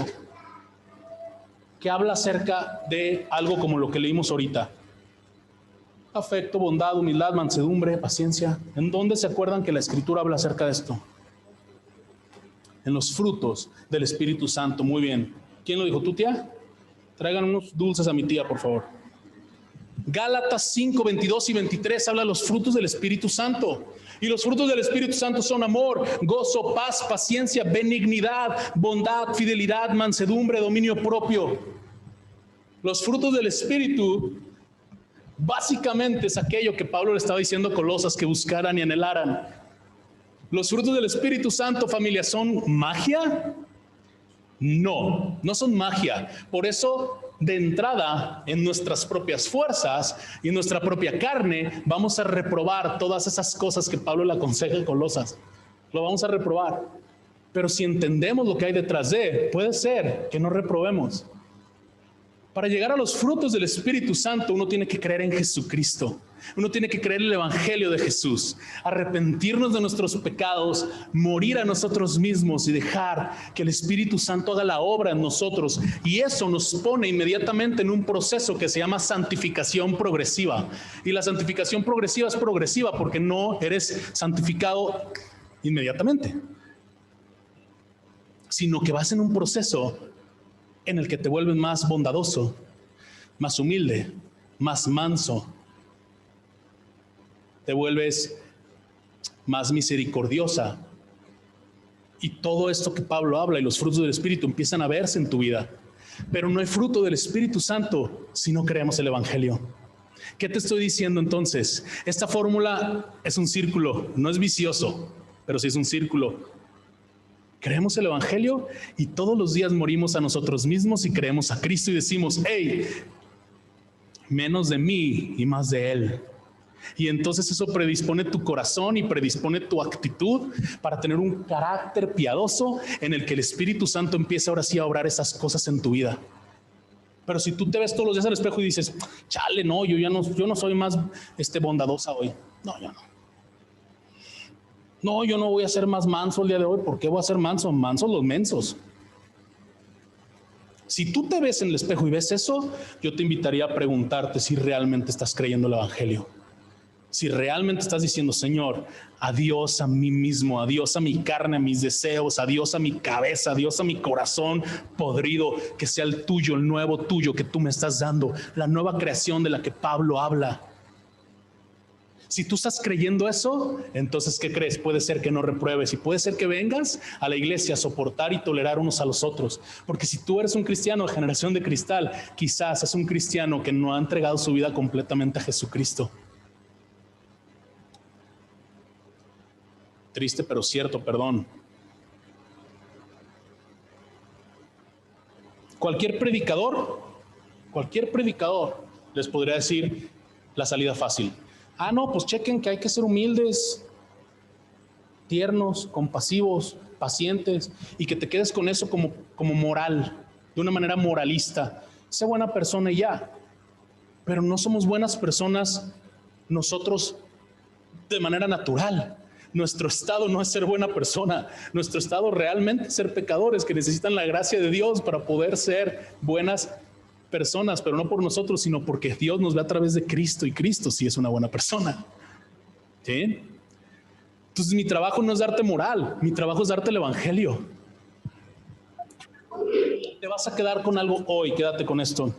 que habla acerca de algo como lo que leímos ahorita? Afecto, bondad, humildad, mansedumbre, paciencia. ¿En dónde se acuerdan que la Escritura habla acerca de esto? En los frutos del Espíritu Santo. Muy bien. ¿Quién lo dijo? ¿Tu tía? Traigan unos dulces a mi tía, por favor. Gálatas 5, 22 y 23 habla de los frutos del Espíritu Santo. Y los frutos del Espíritu Santo son amor, gozo, paz, paciencia, benignidad, bondad, fidelidad, mansedumbre, dominio propio. Los frutos del Espíritu básicamente es aquello que Pablo le estaba diciendo a Colosas que buscaran y anhelaran. Los frutos del Espíritu Santo, familia, ¿son magia? No son magia. Por eso, de entrada, en nuestras propias fuerzas y en nuestra propia carne, vamos a reprobar todas esas cosas que Pablo le aconseja a Colosas. Lo vamos a reprobar. Pero si entendemos lo que hay detrás de, puede ser que no reprobemos. Para llegar a los frutos del Espíritu Santo, uno tiene que creer en Jesucristo. Uno tiene que creer en el Evangelio de Jesús, arrepentirnos de nuestros pecados, morir a nosotros mismos y dejar que el Espíritu Santo haga la obra en nosotros. Y eso nos pone inmediatamente en un proceso que se llama santificación progresiva. Y la santificación progresiva es progresiva porque no eres santificado inmediatamente, sino que vas en un proceso en el que te vuelves más bondadoso, más humilde, más manso. Te vuelves más misericordiosa. Y todo esto que Pablo habla y los frutos del Espíritu empiezan a verse en tu vida. Pero no hay fruto del Espíritu Santo si no creemos el Evangelio. ¿Qué te estoy diciendo entonces? Esta fórmula es un círculo, no es vicioso, pero sí es un círculo. Creemos el Evangelio y todos los días morimos a nosotros mismos y creemos a Cristo y decimos, hey, menos de mí y más de Él. Y entonces eso predispone tu corazón y predispone tu actitud para tener un carácter piadoso en el que el Espíritu Santo empieza ahora sí a obrar esas cosas en tu vida. Pero si tú te ves todos los días al espejo y dices, chale, no, yo no soy más bondadosa hoy. No, yo no. No, yo no voy a ser más manso el día de hoy. ¿Por qué voy a ser manso? Mansos los mensos. Si tú te ves en el espejo y ves eso, yo te invitaría a preguntarte si realmente estás creyendo el Evangelio. Si realmente estás diciendo, Señor, adiós a mí mismo, adiós a mi carne, a mis deseos, adiós a mi cabeza, adiós a mi corazón podrido, que sea el tuyo, el nuevo tuyo que tú me estás dando, la nueva creación de la que Pablo habla. Si tú estás creyendo eso, entonces, ¿qué crees? Puede ser que no repruebes y puede ser que vengas a la iglesia a soportar y tolerar unos a los otros. Porque si tú eres un cristiano de generación de cristal, quizás es un cristiano que no ha entregado su vida completamente a Jesucristo. Triste, pero cierto, perdón. Cualquier predicador les podría decir la salida fácil. Ah, no, pues chequen que hay que ser humildes, tiernos, compasivos, pacientes, y que te quedes con eso como moral, de una manera moralista. Sé buena persona y ya. Pero no somos buenas personas nosotros de manera natural. Nuestro estado no es ser buena persona. Nuestro estado realmente es ser pecadores que necesitan la gracia de Dios para poder ser buenas personas, pero no por nosotros, sino porque Dios nos ve a través de Cristo, y Cristo sí es una buena persona. ¿Sí? Entonces mi trabajo no es darte moral, mi trabajo es darte el evangelio. Te vas a quedar con algo hoy, quédate con esto.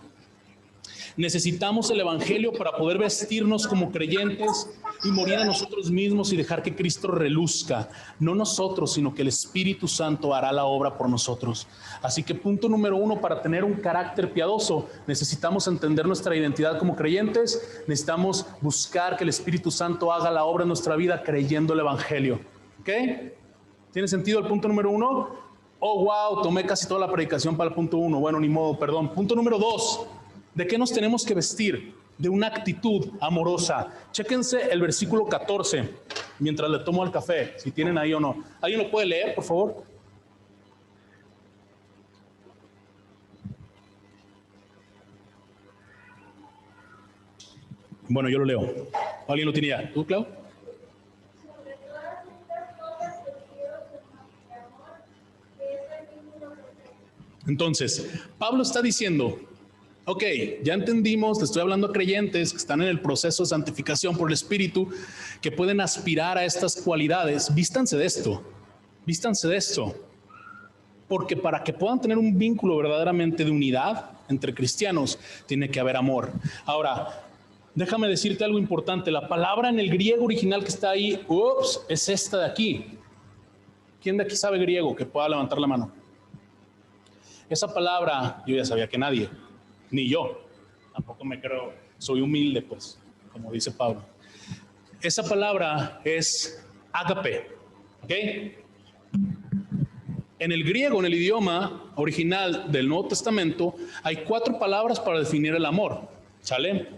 Necesitamos el evangelio para poder vestirnos como creyentes y morir a nosotros mismos y dejar que Cristo reluzca. No nosotros, sino que el Espíritu Santo hará la obra por nosotros. Así que punto número 1, para tener un carácter piadoso, necesitamos entender nuestra identidad como creyentes. Necesitamos buscar que el Espíritu Santo haga la obra en nuestra vida creyendo el evangelio. ¿Ok? ¿Tiene sentido el punto número 1? Oh, wow, tomé casi toda la predicación para el punto 1. Bueno, ni modo, perdón. Punto número 2. ¿De qué nos tenemos que vestir? De una actitud amorosa. Chéquense el versículo 14, mientras le tomo el café, si tienen ahí o no. ¿Alguien lo puede leer, por favor? Bueno, yo lo leo. ¿Alguien lo tiene ya? ¿Tú, Clau? Entonces, Pablo está diciendo, ok, ya entendimos, te estoy hablando a creyentes que están en el proceso de santificación por el Espíritu, que pueden aspirar a estas cualidades. Vístanse de esto, porque para que puedan tener un vínculo verdaderamente de unidad entre cristianos, tiene que haber amor. Ahora, déjame decirte algo importante, la palabra en el griego original que está ahí, es esta de aquí. ¿Quién de aquí sabe griego que pueda levantar la mano? Esa palabra, yo ya sabía que nadie, ni yo, tampoco me creo, soy humilde, pues, como dice Pablo. Esa palabra es ágape, ¿ok? En el griego, en el idioma original del Nuevo Testamento, hay 4 palabras para definir el amor, ¿sale?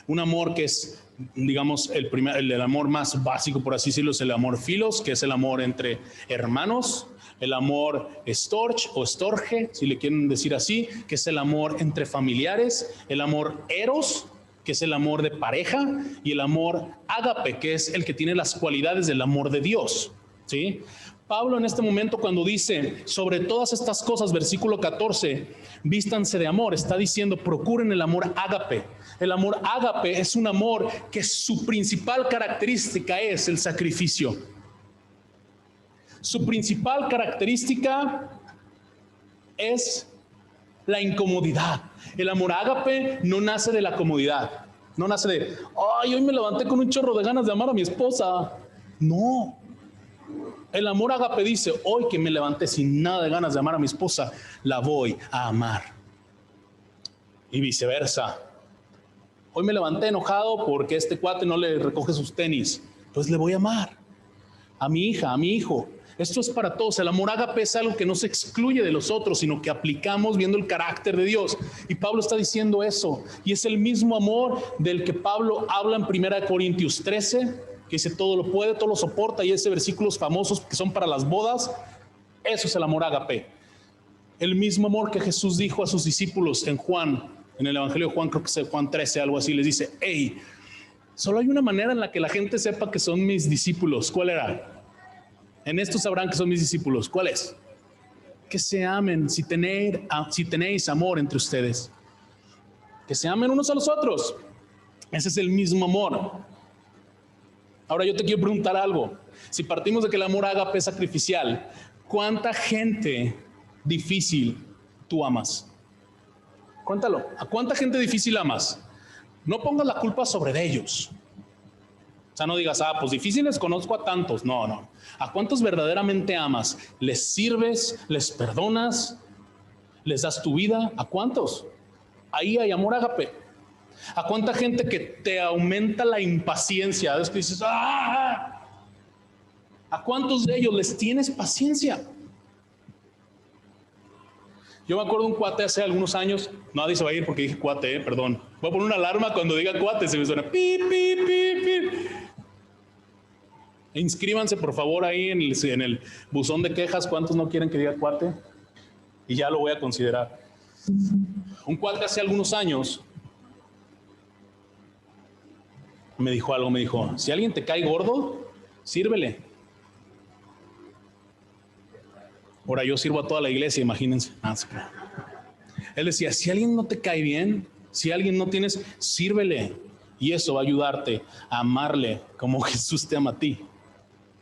Un amor que es, digamos, el amor más básico, por así decirlo, es el amor filos, que es el amor entre hermanos. El amor storge o storge, si le quieren decir así, que es el amor entre familiares. El amor eros, que es el amor de pareja. Y el amor ágape, que es el que tiene las cualidades del amor de Dios, ¿sí? Pablo en este momento, cuando dice sobre todas estas cosas, versículo 14, vístanse de amor, está diciendo procuren el amor ágape. El amor ágape es un amor que su principal característica es el sacrificio. Su principal característica es la incomodidad. El amor ágape no nace de la comodidad. No nace de, ay, hoy me levanté con un chorro de ganas de amar a mi esposa. No. El amor ágape dice, hoy que me levanté sin nada de ganas de amar a mi esposa, la voy a amar. Y viceversa. Hoy me levanté enojado porque este cuate no le recoge sus tenis. Pues le voy a amar. A mi hija, a mi hijo. Esto es para todos. El amor ágape es algo que no se excluye de los otros, sino que aplicamos viendo el carácter de Dios. Y Pablo está diciendo eso. Y es el mismo amor del que Pablo habla en 1 Corintios 13, que dice todo lo puede, todo lo soporta. Y ese versículos famosos que son para las bodas, eso es el amor ágape. El mismo amor que Jesús dijo a sus discípulos en Juan, en el Evangelio de Juan, creo que es Juan 13, algo así, les dice, hey, solo hay una manera en la que la gente sepa que son mis discípulos. ¿Cuál era? En esto sabrán que son mis discípulos. ¿Cuál es? Que se amen, si tenéis amor entre ustedes. Que se amen unos a los otros. Ese es el mismo amor. Ahora yo te quiero preguntar algo. Si partimos de que el amor ágape es sacrificial, ¿cuánta gente difícil tú amas? Cuéntalo. ¿A cuánta gente difícil amas? No pongas la culpa sobre ellos. O sea, no digas, pues difíciles conozco a tantos. No, no. ¿A cuántos verdaderamente amas? ¿Les sirves? ¿Les perdonas? ¿Les das tu vida? ¿A cuántos? Ahí hay amor ágape. ¿A cuánta gente que te aumenta la impaciencia? Es que dices, ¿a cuántos de ellos les tienes paciencia? Yo me acuerdo de un cuate hace algunos años, nadie se va a ir porque dije cuate, perdón. Voy a poner una alarma cuando diga cuate, se me suena pi, pi, pi, pi. Inscríbanse por favor ahí en el buzón de quejas, ¿cuántos no quieren que diga cuate? Y ya lo voy a considerar. Un cuate hace algunos años me dijo algo, me dijo, si alguien te cae gordo, sírvele. Ahora yo sirvo a toda la iglesia, imagínense. Él decía, si alguien no te cae bien, si alguien no tienes, sírvele. Y eso va a ayudarte a amarle como Jesús te ama a ti.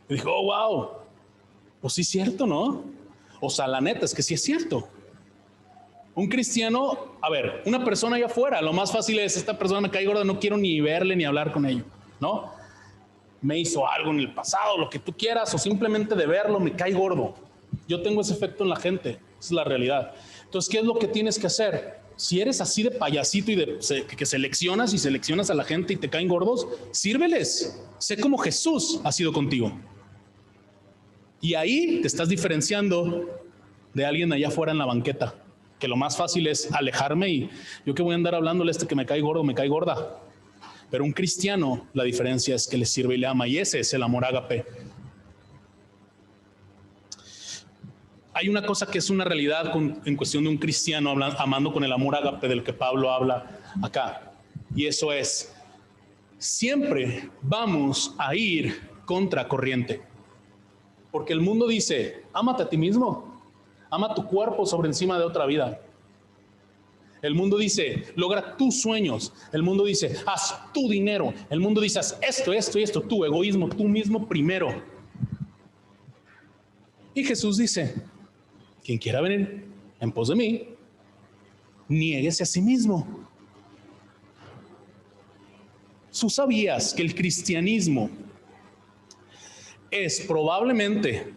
Y dijo, oh, wow. Pues sí es cierto, ¿no? O sea, la neta es que sí es cierto. Un cristiano, a ver, una persona allá afuera, lo más fácil es, esta persona me cae gorda, no quiero ni verle ni hablar con ello, ¿no? Me hizo algo en el pasado, lo que tú quieras, o simplemente de verlo me cae gordo. Yo tengo ese efecto en la gente, esa es la realidad. Entonces, ¿qué es lo que tienes que hacer? Si eres así de payasito y que seleccionas a la gente y te caen gordos, sírveles. Sé como Jesús ha sido contigo. Y ahí te estás diferenciando de alguien allá afuera en la banqueta, que lo más fácil es alejarme y yo que voy a andar hablándole a este que me cae gordo, me cae gorda. Pero un cristiano, la diferencia es que le sirve y le ama, y ese es el amor ágape. Hay una cosa que es una realidad en cuestión de un cristiano amando con el amor ágape del que Pablo habla acá. Y eso es, siempre vamos a ir contra corriente. Porque el mundo dice, ámate a ti mismo, ama tu cuerpo sobre encima de otra vida. El mundo dice, logra tus sueños. El mundo dice, haz tu dinero. El mundo dice, haz esto, esto y esto, tu egoísmo, tú mismo primero. Y Jesús dice, quien quiera venir en pos de mí, niéguese a sí mismo. ¿Tú sabías que el cristianismo es probablemente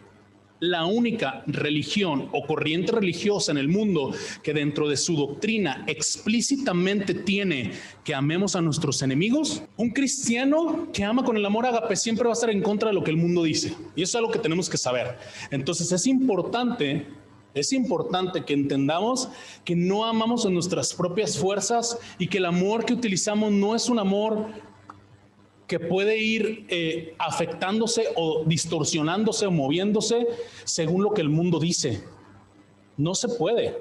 la única religión o corriente religiosa en el mundo que dentro de su doctrina explícitamente tiene que amemos a nuestros enemigos? Un cristiano que ama con el amor ágape siempre va a estar en contra de lo que el mundo dice. Y eso es algo que tenemos que saber. Entonces es importante que entendamos que no amamos en nuestras propias fuerzas y que el amor que utilizamos no es un amor que puede ir afectándose o distorsionándose o moviéndose según lo que el mundo dice. No se puede.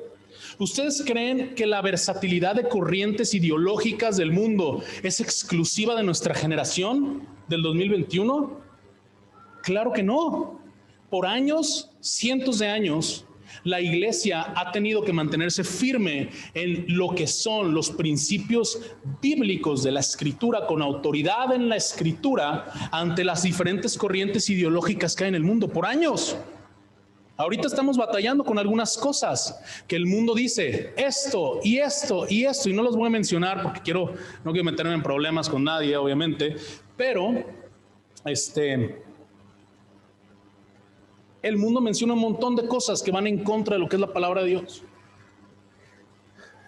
¿Ustedes creen que la versatilidad de corrientes ideológicas del mundo es exclusiva de nuestra generación del 2021? Claro que no. Por años, cientos de años, la iglesia ha tenido que mantenerse firme en lo que son los principios bíblicos de la escritura, con autoridad en la escritura ante las diferentes corrientes ideológicas que hay en el mundo por años. Ahorita estamos batallando con algunas cosas que el mundo dice, esto y esto y esto, y no los voy a mencionar porque no quiero meterme en problemas con nadie, obviamente, pero el mundo menciona un montón de cosas que van en contra de lo que es la palabra de Dios.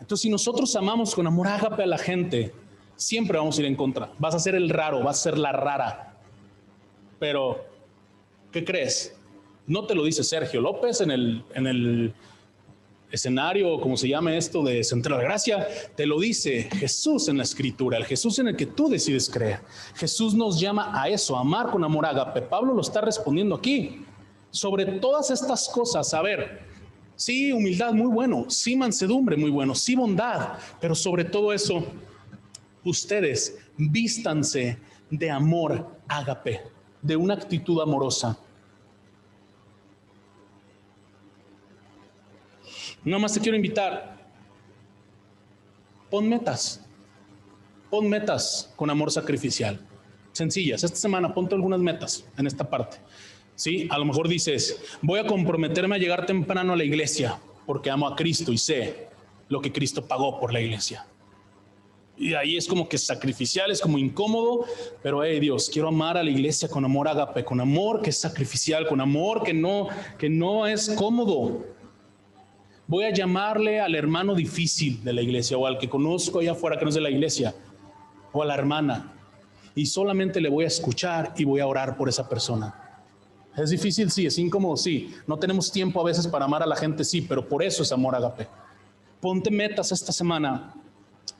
Entonces, si nosotros amamos con amor ágape a la gente, siempre vamos a ir en contra. Vas a ser el raro, vas a ser la rara. Pero, ¿qué crees? No te lo dice Sergio López en el escenario, como se llame esto, de Centro de Gracia. Te lo dice Jesús en la Escritura, el Jesús en el que tú decides creer. Jesús nos llama a eso, a amar con amor ágape. Pablo lo está respondiendo aquí. Sobre todas estas cosas, a ver, sí, humildad, muy bueno, sí, mansedumbre, muy bueno, sí, bondad, pero sobre todo eso, ustedes vístanse de amor ágape, de una actitud amorosa. Nada más te quiero invitar, pon metas con amor sacrificial, sencillas. Esta semana ponte algunas metas en esta parte. Sí, a lo mejor dices, voy a comprometerme a llegar temprano a la iglesia porque amo a Cristo y sé lo que Cristo pagó por la iglesia. Y ahí es como que sacrificial, es como incómodo, pero Dios, quiero amar a la iglesia con amor ágape, con amor que es sacrificial, con amor que no es cómodo. Voy a llamarle al hermano difícil de la iglesia o al que conozco allá afuera que no es de la iglesia o a la hermana y solamente le voy a escuchar y voy a orar por esa persona. Es difícil, sí, es incómodo, sí. No tenemos tiempo a veces para amar a la gente, sí, pero por eso es amor ágape. Ponte metas esta semana.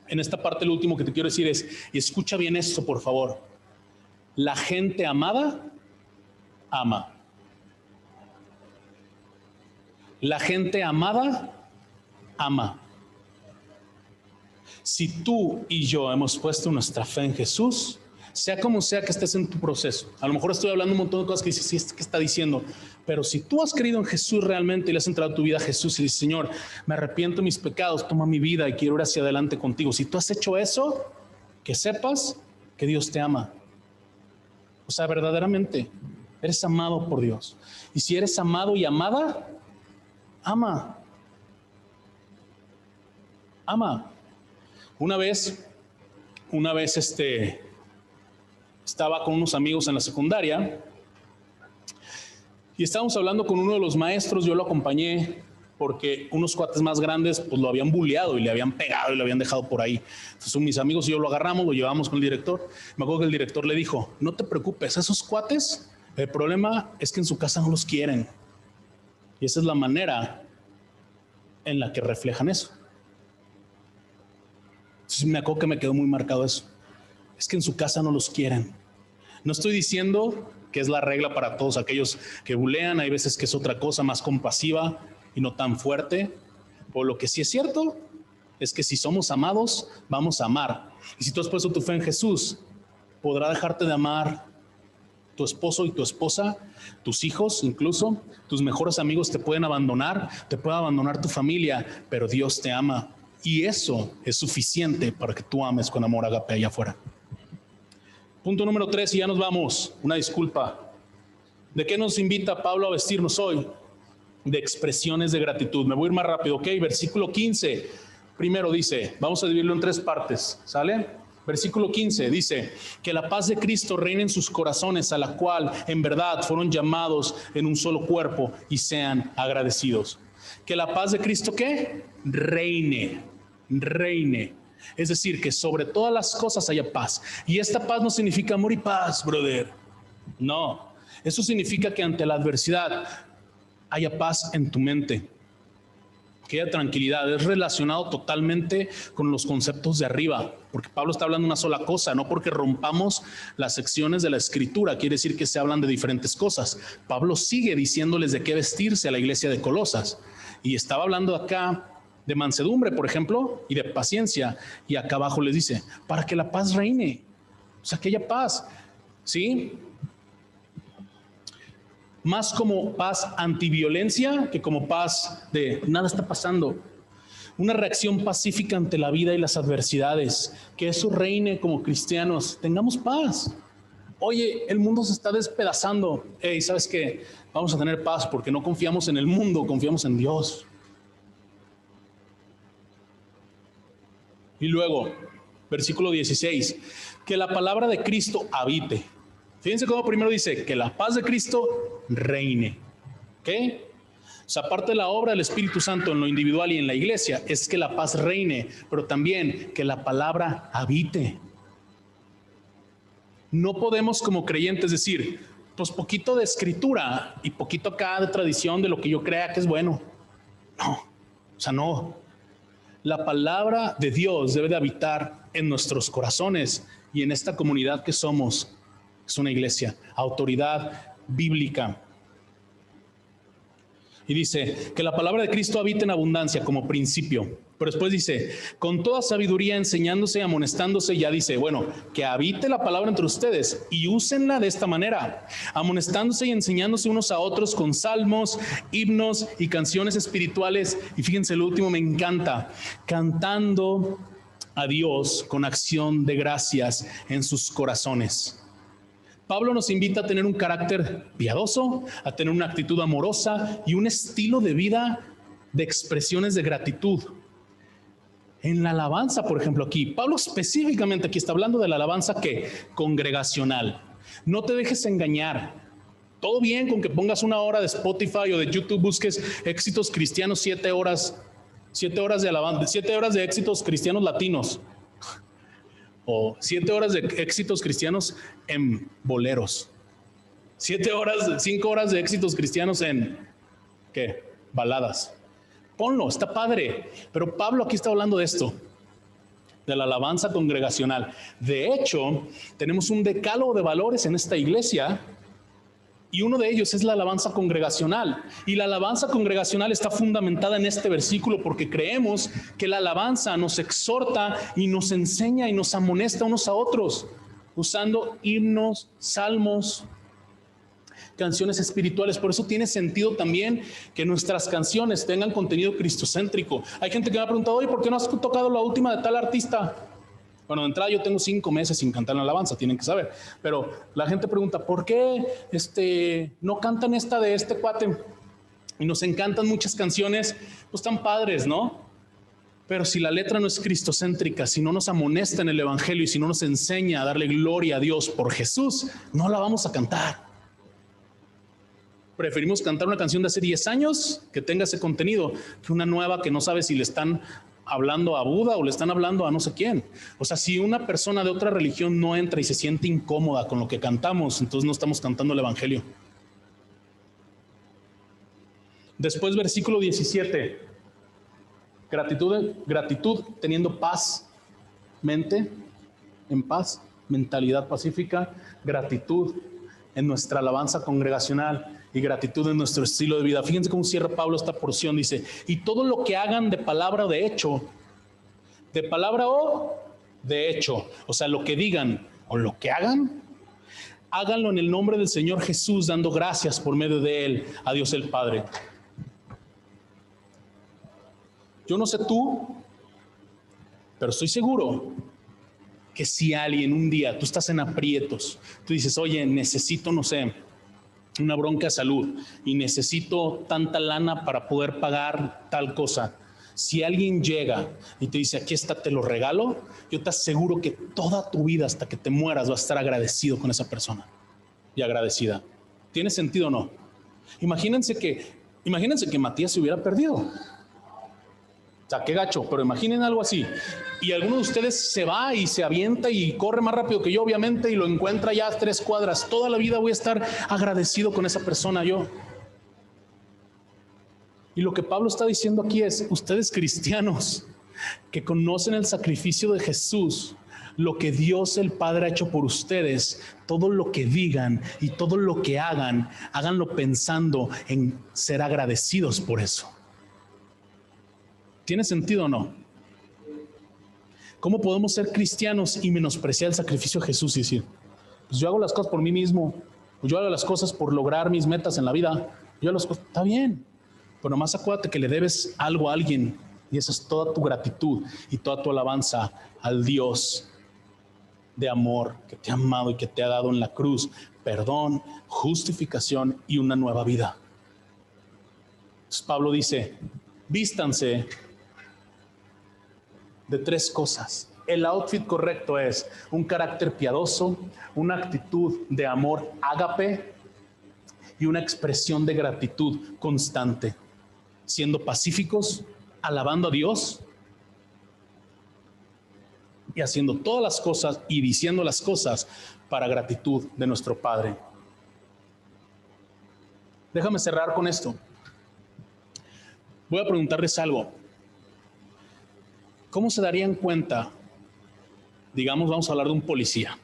En esta parte lo último que te quiero decir es, y escucha bien esto por favor, la gente amada ama. La gente amada ama. Si tú y yo hemos puesto nuestra fe en Jesús, sea como sea que estés en tu proceso, a lo mejor estoy hablando un montón de cosas que dices, sí, ¿qué está diciendo? Pero si tú has creído en Jesús realmente y le has entregado tu vida a Jesús y dices, Señor, me arrepiento de mis pecados, toma mi vida y quiero ir hacia adelante contigo. Si tú has hecho eso, que sepas que Dios te ama. O sea, verdaderamente, eres amado por Dios. Y si eres amado y amada, ama. Ama. Una vez estaba con unos amigos en la secundaria y estábamos hablando con uno de los maestros. Yo lo acompañé porque unos cuates más grandes pues lo habían bulleado y le habían pegado y lo habían dejado por ahí. Entonces mis amigos y yo lo agarramos, lo llevamos con el director. Me acuerdo que el director le dijo, no te preocupes, esos cuates, el problema es que en su casa no los quieren. Y esa es la manera en la que reflejan eso. Entonces me acuerdo que me quedó muy marcado eso. Es que en su casa no los quieren. No estoy diciendo que es la regla para todos aquellos que bulean. Hay veces que es otra cosa más compasiva y no tan fuerte. Pero lo que sí es cierto es que si somos amados, vamos a amar. Y si tú has puesto tu fe en Jesús, podrá dejarte de amar tu esposo y tu esposa, tus hijos incluso, tus mejores amigos te pueden abandonar, te puede abandonar tu familia, pero Dios te ama. Y eso es suficiente para que tú ames con amor ágape allá afuera. Punto número 3 y ya nos vamos. Una disculpa. ¿De qué nos invita Pablo a vestirnos hoy? De expresiones de gratitud. Me voy a ir más rápido, ¿ok? Versículo 15. Primero dice, vamos a dividirlo en 3 partes, ¿sale? Versículo 15 dice, que la paz de Cristo reine en sus corazones, a la cual en verdad fueron llamados en un solo cuerpo, y sean agradecidos. Que la paz de Cristo, ¿qué? Reine. Es decir, que sobre todas las cosas haya paz. Y esta paz no significa amor y paz, brother. No, eso significa que ante la adversidad haya paz en tu mente, que haya tranquilidad. Es relacionado totalmente con los conceptos de arriba, porque Pablo está hablando una sola cosa, no porque rompamos las secciones de la escritura quiere decir que se hablan de diferentes cosas. Pablo sigue diciéndoles de qué vestirse a la iglesia de Colosas, y estaba hablando acá de mansedumbre, por ejemplo, y de paciencia, y acá abajo les dice, para que la paz reine, o sea, que haya paz, ¿sí? Más como paz antiviolencia que como paz de nada está pasando. Una reacción pacífica ante la vida y las adversidades, que eso reine como cristianos, tengamos paz. Oye, el mundo se está despedazando. Hey, ¿sabes qué? Vamos a tener paz porque no confiamos en el mundo, confiamos en Dios. Y luego, versículo 16, que la palabra de Cristo habite. Fíjense cómo primero dice que la paz de Cristo reine. ¿Ok? O sea, aparte de la obra del Espíritu Santo en lo individual y en la iglesia, es que la paz reine, pero también que la palabra habite. No podemos como creyentes decir, pues poquito de escritura y poquito acá de tradición de lo que yo crea que es bueno. No, o sea, no. La palabra de Dios debe de habitar en nuestros corazones y en esta comunidad que somos. Es una iglesia, autoridad bíblica. Y dice que la palabra de Cristo habita en abundancia como principio. Pero después dice, con toda sabiduría enseñándose y amonestándose, ya dice, bueno, que habite la palabra entre ustedes y úsenla de esta manera, amonestándose y enseñándose unos a otros con salmos, himnos y canciones espirituales. Y fíjense, lo último me encanta, cantando a Dios con acción de gracias en sus corazones. Pablo nos invita a tener un carácter piadoso, a tener una actitud amorosa y un estilo de vida de expresiones de gratitud. En la alabanza, por ejemplo, aquí, Pablo específicamente aquí está hablando de la alabanza que congregacional. No te dejes engañar. Todo bien con que pongas una hora de Spotify o de YouTube, busques éxitos cristianos, 7 horas de alabanza, 7 horas de éxitos cristianos latinos, o 7 horas de éxitos cristianos en boleros, 7 horas, 5 horas de éxitos cristianos en ¿qué? Baladas. Ponlo, está padre. Pero Pablo aquí está hablando de esto, de la alabanza congregacional. De hecho, tenemos un decálogo de valores en esta iglesia y uno de ellos es la alabanza congregacional. Y la alabanza congregacional está fundamentada en este versículo porque creemos que la alabanza nos exhorta y nos enseña y nos amonesta unos a otros, usando himnos, salmos, canciones espirituales. Por eso tiene sentido también que nuestras canciones tengan contenido cristocéntrico. Hay gente que me ha preguntado, oye, ¿por qué no has tocado la última de tal artista? Bueno, de entrada yo tengo 5 meses sin cantar en alabanza, tienen que saber. Pero la gente pregunta, ¿por qué no cantan esta de este cuate? Y nos encantan muchas canciones, pues tan padres, ¿no? Pero si la letra no es cristocéntrica, si no nos amonesta en el evangelio y si no nos enseña a darle gloria a Dios por Jesús, no la vamos a cantar. Preferimos cantar una canción de hace 10 años que tenga ese contenido que una nueva que no sabe si le están hablando a Buda o le están hablando a no sé quién. O sea, si una persona de otra religión no entra y se siente incómoda con lo que cantamos, entonces no estamos cantando el evangelio. Después, versículo 17. Gratitud teniendo paz, mente en paz, mentalidad pacífica, gratitud en nuestra alabanza congregacional y gratitud en nuestro estilo de vida. Fíjense cómo cierra Pablo esta porción, dice, y todo lo que hagan de palabra o de hecho, de palabra o de hecho, o sea, lo que digan o lo que hagan, háganlo en el nombre del Señor Jesús, dando gracias por medio de Él a Dios el Padre. Yo no sé tú, pero estoy seguro que si alguien un día, tú estás en aprietos, tú dices, oye, necesito, no sé, una bronca de salud y necesito tanta lana para poder pagar tal cosa. Si alguien llega y te dice, aquí está, te lo regalo, yo te aseguro que toda tu vida hasta que te mueras vas a estar agradecido con esa persona y agradecida. ¿Tiene sentido o no? Imagínense que Matías se hubiera perdido. O sea, qué gacho, pero imaginen algo así. Y alguno de ustedes se va y se avienta y corre más rápido que yo, obviamente, y lo encuentra ya a 3 cuadras. Toda la vida voy a estar agradecido con esa persona yo. Y lo que Pablo está diciendo aquí es, ustedes cristianos que conocen el sacrificio de Jesús, lo que Dios el Padre ha hecho por ustedes, todo lo que digan y todo lo que hagan, háganlo pensando en ser agradecidos por eso. ¿Tiene sentido o no? ¿Cómo podemos ser cristianos y menospreciar el sacrificio de Jesús y decir, pues yo hago las cosas por mí mismo, pues yo hago las cosas por lograr mis metas en la vida, yo hago las cosas, está bien, pero nomás acuérdate que le debes algo a alguien y esa es toda tu gratitud y toda tu alabanza al Dios de amor que te ha amado y que te ha dado en la cruz perdón, justificación y una nueva vida. Entonces Pablo dice, vístanse de 3 cosas. El outfit correcto es un carácter piadoso, una actitud de amor ágape y una expresión de gratitud constante, siendo pacíficos, alabando a Dios y haciendo todas las cosas y diciendo las cosas para gratitud de nuestro Padre. Déjame cerrar con esto. Voy a preguntarles algo. ¿Cómo se darían cuenta, digamos, vamos a hablar de un policía?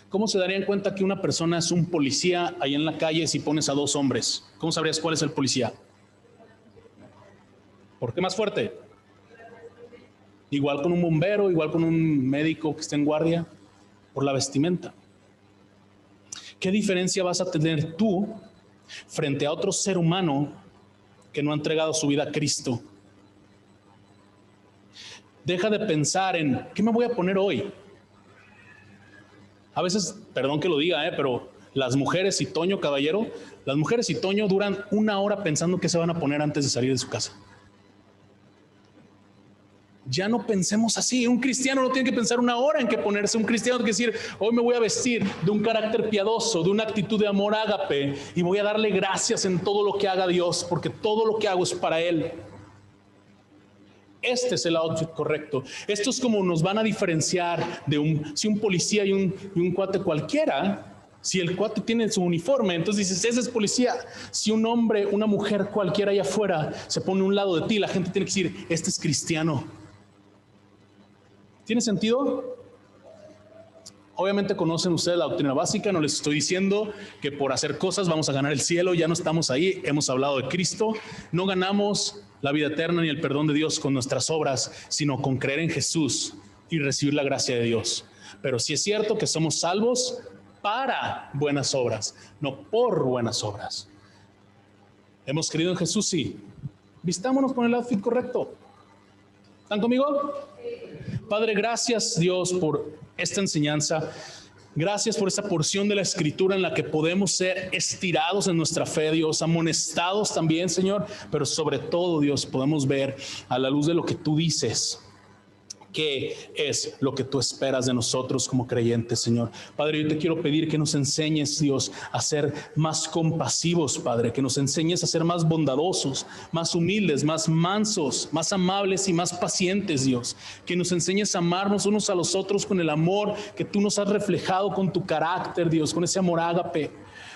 ¿Cómo se darían cuenta que una persona es un policía ahí en la calle si pones a 2 hombres? ¿Cómo sabrías cuál es el policía? ¿Por qué más fuerte? Igual con un bombero, igual con un médico que esté en guardia, por la vestimenta. ¿Qué diferencia vas a tener tú frente a otro ser humano que no ha entregado su vida a Cristo? Deja de pensar en, ¿qué me voy a poner hoy? A veces, perdón que lo diga, pero las mujeres y Toño, caballero, las mujeres y Toño duran 1 hora pensando qué se van a poner antes de salir de su casa. Ya no pensemos así. Un cristiano no tiene que pensar una hora en qué ponerse. Un cristiano tiene que decir, hoy me voy a vestir de un carácter piadoso, de una actitud de amor ágape, y voy a darle gracias en todo lo que haga Dios, porque todo lo que hago es para Él. Este es el outfit correcto. Esto es como nos van a diferenciar de si un policía y un cuate cualquiera. Si el cuate tiene su uniforme, entonces dices, ese es policía. Si un hombre, una mujer cualquiera allá afuera se pone a un lado de ti, la gente tiene que decir, este es cristiano. ¿Tiene sentido? Obviamente conocen ustedes la doctrina básica, no les estoy diciendo que por hacer cosas vamos a ganar el cielo, ya no estamos ahí, hemos hablado de Cristo, no ganamos la vida eterna ni el perdón de Dios con nuestras obras, sino con creer en Jesús y recibir la gracia de Dios. Pero sí es cierto que somos salvos para buenas obras, no por buenas obras. ¿Hemos creído en Jesús? Sí. Vistámonos con el outfit correcto. ¿Están conmigo? Padre, gracias Dios por esta enseñanza. Gracias por esta porción de la Escritura en la que podemos ser estirados en nuestra fe, Dios, amonestados también, Señor, pero sobre todo, Dios, podemos ver a la luz de lo que tú dices, qué es lo que tú esperas de nosotros como creyentes, Señor. Padre, yo te quiero pedir que nos enseñes, Dios, a ser más compasivos, Padre, que nos enseñes a ser más bondadosos, más humildes, más mansos, más amables y más pacientes, Dios. Que nos enseñes a amarnos unos a los otros con el amor que tú nos has reflejado con tu carácter, Dios, con ese amor ágape.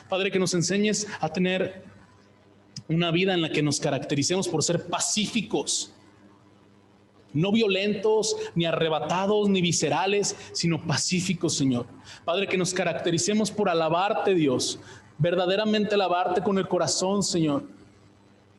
Padre, que nos enseñes a tener una vida en la que nos caractericemos por ser pacíficos, no violentos, ni arrebatados, ni viscerales, sino pacíficos, Señor. Padre, que nos caractericemos por alabarte, Dios, verdaderamente alabarte con el corazón, Señor,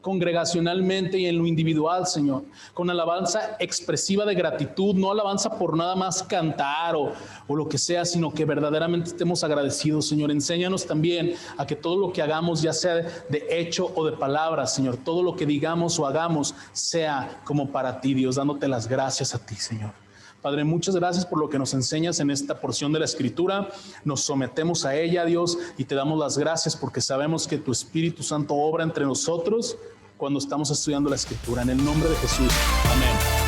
congregacionalmente y en lo individual, Señor, con alabanza expresiva de gratitud, no alabanza por nada más cantar o lo que sea, sino que verdaderamente estemos agradecidos, Señor. Enséñanos también a que todo lo que hagamos, ya sea de hecho o de palabra, Señor, todo lo que digamos o hagamos sea como para ti, Dios, dándote las gracias a ti, Señor. Padre, muchas gracias por lo que nos enseñas en esta porción de la Escritura. Nos sometemos a ella, Dios, y te damos las gracias porque sabemos que tu Espíritu Santo obra entre nosotros cuando estamos estudiando la Escritura. En el nombre de Jesús. Amén.